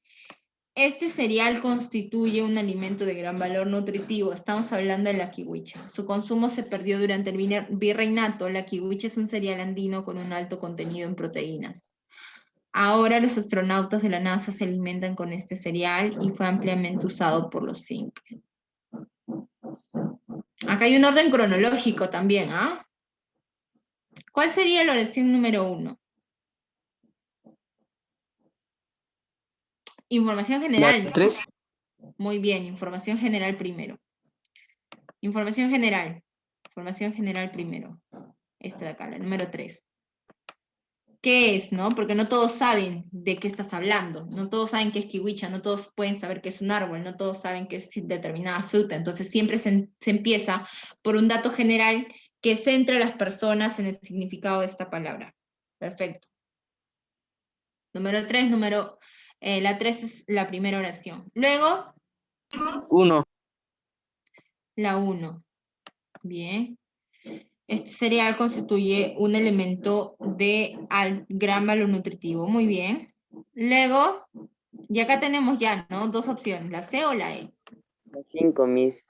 Este cereal constituye un alimento de gran valor nutritivo. Estamos hablando de la kiwicha. Su consumo se perdió durante el virreinato. La kiwicha es un cereal andino con un alto contenido en proteínas. Ahora los astronautas de la NASA se alimentan con este cereal y fue ampliamente usado por los incas. Acá hay un orden cronológico también, ¿ah? ¿Cuál sería la oración número 1? Información general. La 3. Muy bien, información general primero. Información general. Información general primero. Esta de acá, la número 3. ¿Qué es, no? Porque no todos saben de qué estás hablando. No todos saben qué es kiwicha, no todos pueden saber qué es un árbol, no todos saben qué es determinada fruta. Entonces siempre se empieza por un dato general que centra a las personas en el significado de esta palabra. Perfecto. Número 3, la 3 es la primera oración. Luego, 1. la 1. Bien. Este cereal constituye un elemento de gran valor nutritivo. Muy bien. Luego, y acá tenemos ya, ¿no? Dos opciones, la C o la E. La 5, Miss.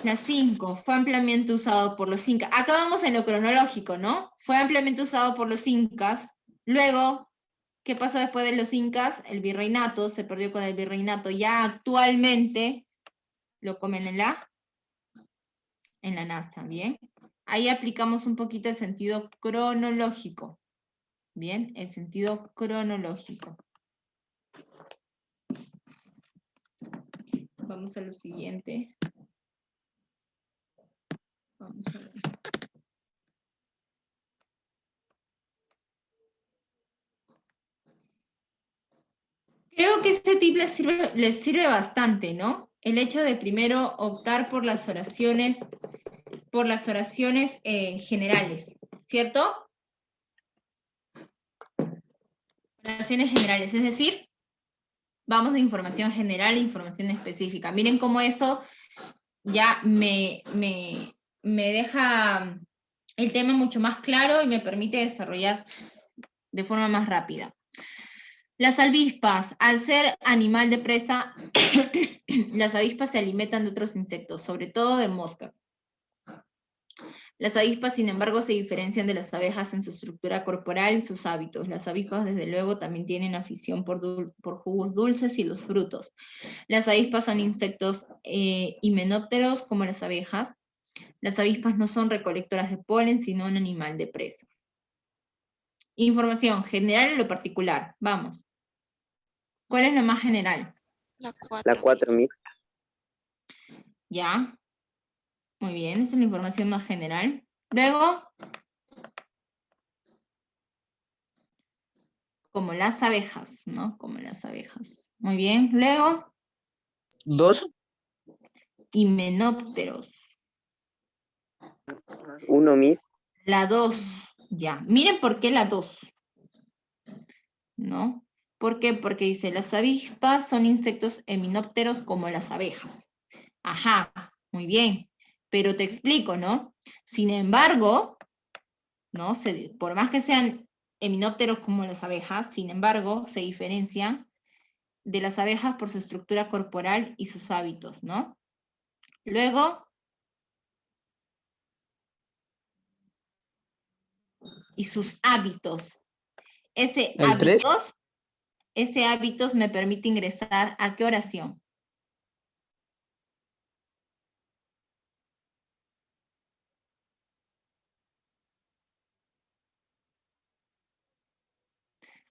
La 5, fue ampliamente usado por los incas. Acá vamos en lo cronológico, ¿no? Fue ampliamente usado por los incas. Luego, ¿qué pasó después de los incas? El virreinato, se perdió con el virreinato. Ya actualmente lo comen en la NASA, ¿bien? Ahí aplicamos un poquito el sentido cronológico. Bien, el sentido cronológico. Vamos a lo siguiente. Vamos a ver. Creo que este tip les sirve bastante, ¿no? El hecho de primero optar por las oraciones generales, ¿cierto? Oraciones generales, es decir, vamos de información general a información específica. Miren cómo eso ya me deja el tema mucho más claro y me permite desarrollar de forma más rápida. Las avispas, al ser animal de presa, las avispas se alimentan de otros insectos, sobre todo de moscas. Las avispas, sin embargo, se diferencian de las abejas en su estructura corporal y sus hábitos. Las avispas, desde luego, también tienen afición por jugos dulces y los frutos. Las avispas son insectos himenópteros como las abejas. Las avispas no son recolectoras de polen, sino un animal de presa. Información general en lo particular. Vamos. ¿Cuál es lo más general? La 4, Miss. Ya. Muy bien, esa es la información más general. Luego, como las abejas, ¿no? Como las abejas. Muy bien. Luego, 2. himenópteros. 1, Miss. La 2. Ya. Miren por qué la 2. ¿No? ¿Por qué? Porque dice, las avispas son insectos himenópteros como las abejas. Ajá, muy bien. Pero te explico, ¿no? Sin embargo, ¿no? Por más que sean himenópteros como las abejas, sin embargo, se diferencian de las abejas por su estructura corporal y sus hábitos, ¿no? Luego, y sus hábitos. Ese hábitos me permite ingresar ¿a qué oración?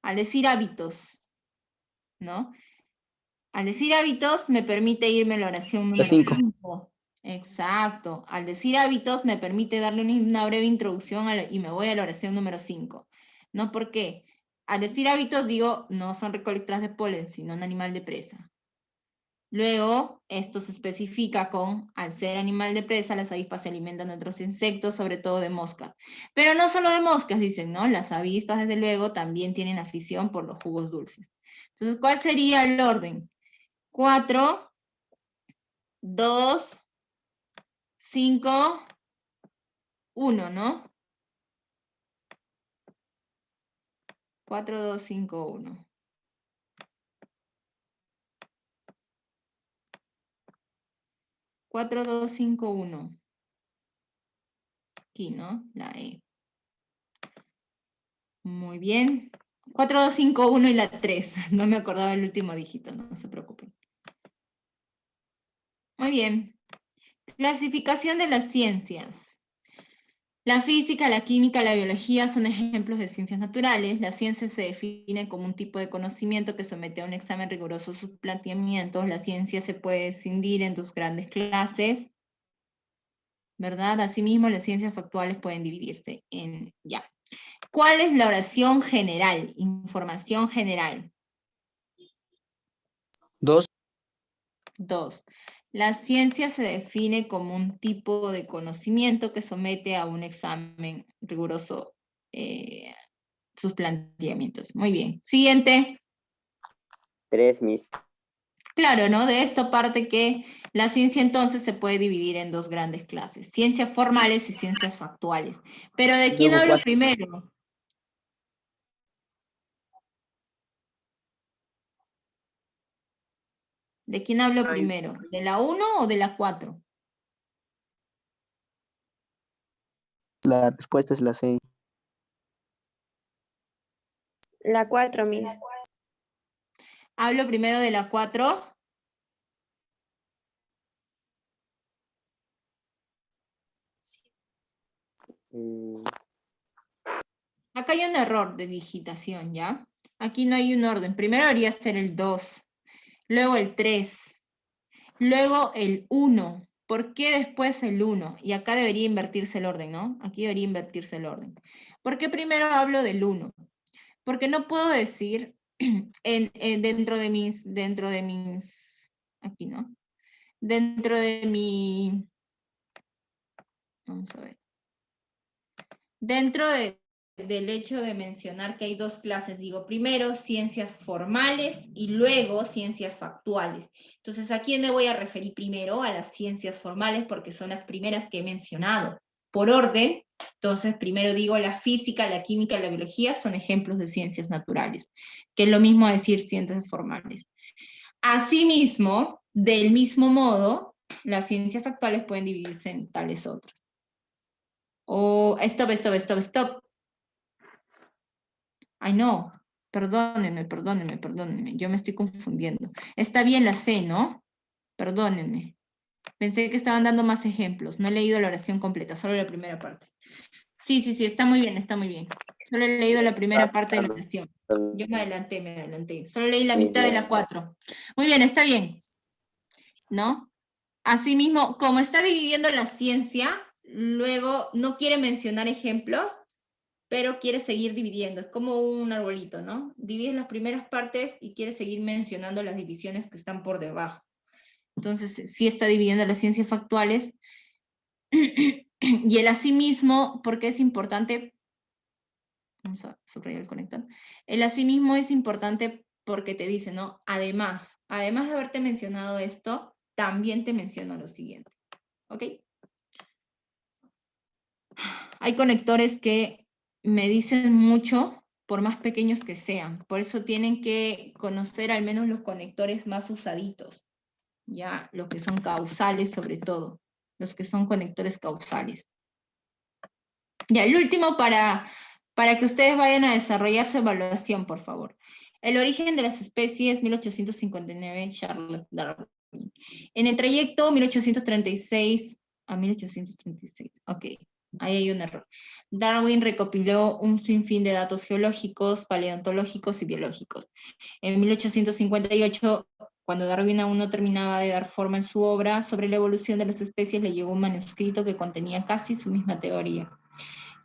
Al decir hábitos, ¿no? Al decir hábitos me permite irme a la oración número 5. Exacto. Al decir hábitos me permite darle una breve introducción y me voy a la oración número 5. ¿No? ¿Por qué? Al decir hábitos digo, no son recolectoras de polen, sino un animal de presa. Luego, esto se especifica con, al ser animal de presa, las avispas se alimentan de otros insectos, sobre todo de moscas. Pero no solo de moscas, dicen, ¿no? Las avispas, desde luego, también tienen afición por los jugos dulces. Entonces, ¿cuál sería el orden? 4, 2, 5, 1, ¿no? 4, 2, 5, 1. Cuatro, 2, 5, 1. Aquí, ¿no? La E. Muy bien. 4, 2, 5, 1 y la 3. No me acordaba el último dígito, no se preocupen. Muy bien. Clasificación de las ciencias. La física, la química, la biología son ejemplos de ciencias naturales. La ciencia se define como un tipo de conocimiento que somete a un examen riguroso sus planteamientos. La ciencia se puede escindir en dos grandes clases, ¿verdad? Asimismo, las ciencias factuales pueden dividirse en ya. ¿Cuál es la oración general? Información general. 2. 2. La ciencia se define como un tipo de conocimiento que somete a un examen riguroso sus planteamientos. Muy bien. Siguiente. 3, Miss. Claro, ¿no? De esto parte que la ciencia entonces se puede dividir en dos grandes clases, ciencias formales y ciencias factuales. Pero ¿de quién Luego hablo 4. primero? ¿De quién hablo primero? ¿De la 1 o de la 4? La respuesta es la C. La 4, Miss. ¿Hablo primero de la 4? Acá hay un error de digitación, ¿ya? Aquí no hay un orden. Primero debería ser el 2, luego el 3, luego el 1. ¿Por qué después el 1? Y acá debería invertirse el orden, ¿no? Aquí debería invertirse el orden. ¿Por qué primero hablo del 1? Porque no puedo decir dentro de mis, aquí, ¿no? Dentro de mi, vamos a ver. Dentro del hecho de mencionar que hay dos clases, digo, primero ciencias formales y luego ciencias factuales. Entonces, ¿a quién me voy a referir primero? A las ciencias formales, porque son las primeras que he mencionado. Por orden, entonces primero digo la física, la química y la biología son ejemplos de ciencias naturales, que es lo mismo decir ciencias formales. Asimismo, del mismo modo, las ciencias factuales pueden dividirse en tales otras. Stop. Ay, no, perdónenme, yo me estoy confundiendo. Está bien la C, ¿no? Perdónenme. Pensé que estaban dando más ejemplos. No he leído la oración completa, solo la primera parte. Sí, está muy bien, está muy bien. Solo he leído la primera parte de la oración. Yo me adelanté. Solo leí la mitad de la 4. Muy bien, está bien. ¿No? Asimismo, como está dividiendo la ciencia, luego no quiere mencionar ejemplos, pero quiere seguir dividiendo, es como un arbolito, ¿no? Divides las primeras partes y quiere seguir mencionando las divisiones que están por debajo. Entonces, sí está dividiendo las ciencias factuales, y el asimismo, porque es importante, vamos a subrayar el conector, el asimismo es importante porque te dice, ¿no? Además de haberte mencionado esto, también te menciono lo siguiente, ¿ok? Hay conectores que me dicen mucho, por más pequeños que sean. Por eso tienen que conocer al menos los conectores más usaditos, ya los que son causales sobre todo, los que son conectores causales. Ya, el último para que ustedes vayan a desarrollar su evaluación, por favor. El origen de las especies, 1859, Charles Darwin. En el trayecto 1836 a 1836, ok. Ahí hay un error. Darwin recopiló un sinfín de datos geológicos, paleontológicos y biológicos. En 1858, cuando Darwin aún no terminaba de dar forma en su obra sobre la evolución de las especies, le llegó un manuscrito que contenía casi su misma teoría.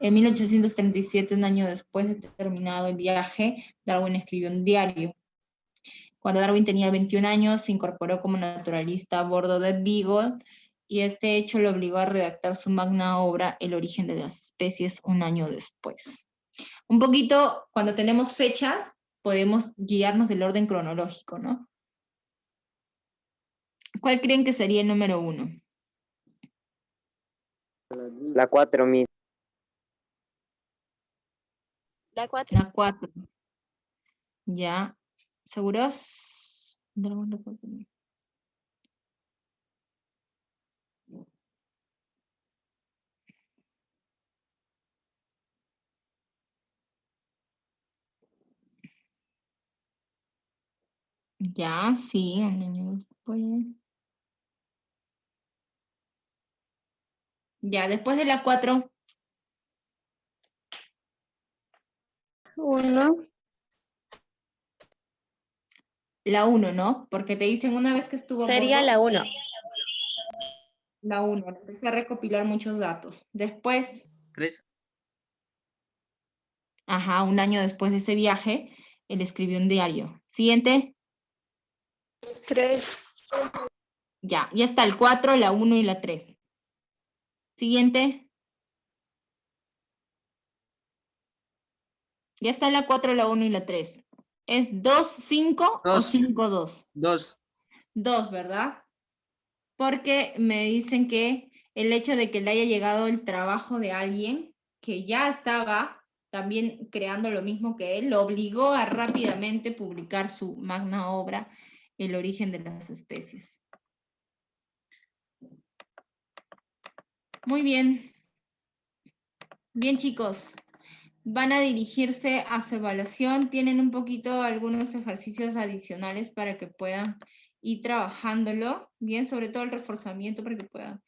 En 1837, un año después de terminado el viaje, Darwin escribió un diario. Cuando Darwin tenía 21 años, se incorporó como naturalista a bordo del Beagle, y este hecho lo obligó a redactar su magna obra El origen de las especies un año después. Un poquito, cuando tenemos fechas, podemos guiarnos del orden cronológico, ¿no? ¿Cuál creen que sería el número 1? La 4, Miss. La 4. La 4. Ya. ¿Seguros? Ya, sí, un año después. Ya, después de la 4. 1. La 1, ¿no? Porque te dicen una vez que estuvo a Sería bordo. la 1. La 1, empecé a recopilar muchos datos. Después, 3. ajá, un año después de ese viaje, él escribió un diario. Siguiente. 3. Ya está el 4, la 1 y la 3. Siguiente. Ya está la 4, la 1 y la 3. ¿Es 2, 5 o 2. 5, 2? 2. 2, ¿verdad? Porque me dicen que el hecho de que le haya llegado el trabajo de alguien que ya estaba también creando lo mismo que él, lo obligó a rápidamente publicar su magna obra, El origen de las especies. Muy bien. Bien, chicos. Van a dirigirse a su evaluación. Tienen un poquito algunos ejercicios adicionales para que puedan ir trabajándolo. Bien, sobre todo el reforzamiento para que puedan.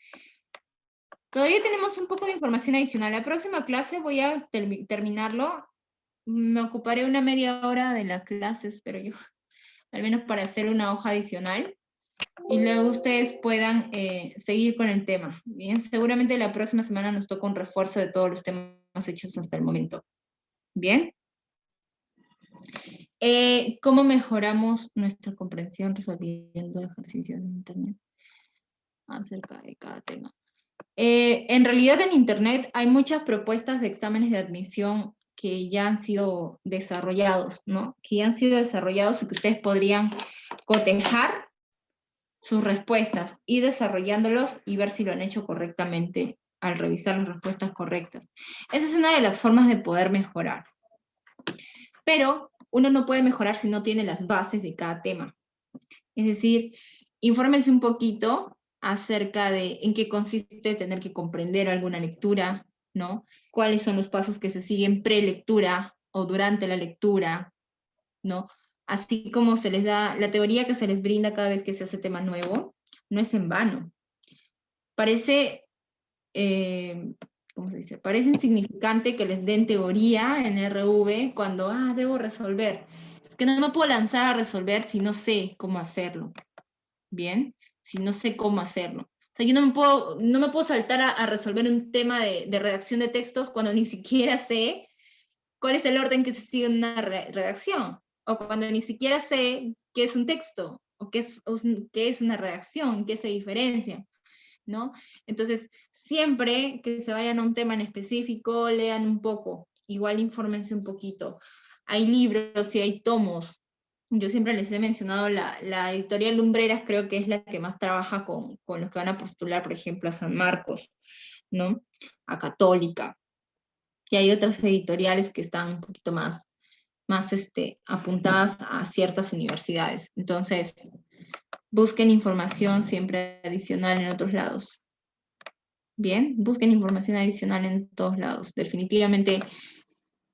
Todavía tenemos un poco de información adicional. La próxima clase voy a terminarlo. Me ocuparé una media hora de la clase, espero yo. Al menos para hacer una hoja adicional. Y luego ustedes puedan seguir con el tema. Bien, seguramente la próxima semana nos toca un refuerzo de todos los temas hechos hasta el momento. Bien. ¿Cómo mejoramos nuestra comprensión resolviendo ejercicios de Internet acerca de cada tema? En realidad en Internet hay muchas propuestas de exámenes de admisión que ya han sido desarrollados, ¿no? Que ya han sido desarrollados y que ustedes podrían cotejar sus respuestas y desarrollándolos y ver si lo han hecho correctamente al revisar las respuestas correctas. Esa es una de las formas de poder mejorar. Pero uno no puede mejorar si no tiene las bases de cada tema. Es decir, infórmense un poquito acerca de en qué consiste tener que comprender alguna lectura, ¿no? Cuáles son los pasos que se siguen pre-lectura o durante la lectura, ¿no? Así como se les da, la teoría que se les brinda cada vez que se hace tema nuevo, no es en vano. Parece, ¿cómo se dice? Parece insignificante que les den teoría en RV cuando, debo resolver. Es que no me puedo lanzar a resolver si no sé cómo hacerlo. Bien, si no sé cómo hacerlo. O sea, yo no me puedo saltar a resolver un tema de redacción de textos cuando ni siquiera sé cuál es el orden que se sigue en una redacción, o cuando ni siquiera sé qué es un texto, o qué es una redacción, qué se diferencia, ¿no? Entonces, siempre que se vayan a un tema en específico, lean un poco, igual infórmense un poquito. Hay libros y hay tomos. Yo siempre les he mencionado la editorial Lumbreras, creo que es la que más trabaja con los que van a postular, por ejemplo, a San Marcos, ¿no? A Católica. Y hay otras editoriales que están un poquito más apuntadas a ciertas universidades. Entonces, busquen información siempre adicional en otros lados. Bien, busquen información adicional en todos lados. Definitivamente,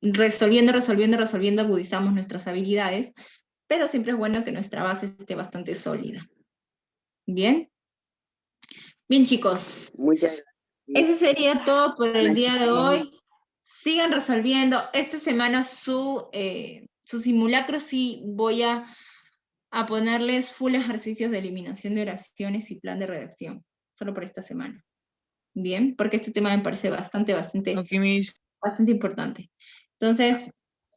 resolviendo, agudizamos nuestras habilidades, pero siempre es bueno que nuestra base esté bastante sólida. Bien. Bien, chicos. Muchas gracias. Ese sería todo por el día de chicos. hoy. Sigan resolviendo. Esta semana su simulacro sí voy a ponerles full ejercicios de eliminación de oraciones y plan de redacción. Solo por esta semana. Bien, porque este tema me parece bastante importante. Entonces,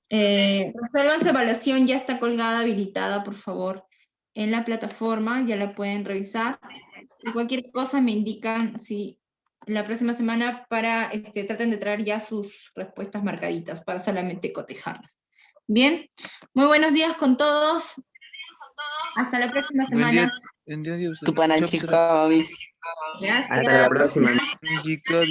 resuelvan su evaluación, ya está colgada, habilitada, por favor, en la plataforma, ya la pueden revisar. Y cualquier cosa me indican si la próxima semana traten de traer ya sus respuestas marcaditas para solamente cotejarlas. Bien, muy buenos días con todos. Hasta la próxima semana. Buen día, Dios. Tu pana, Chao, chicos. profesora. Gracias. Hasta la próxima. Chicos.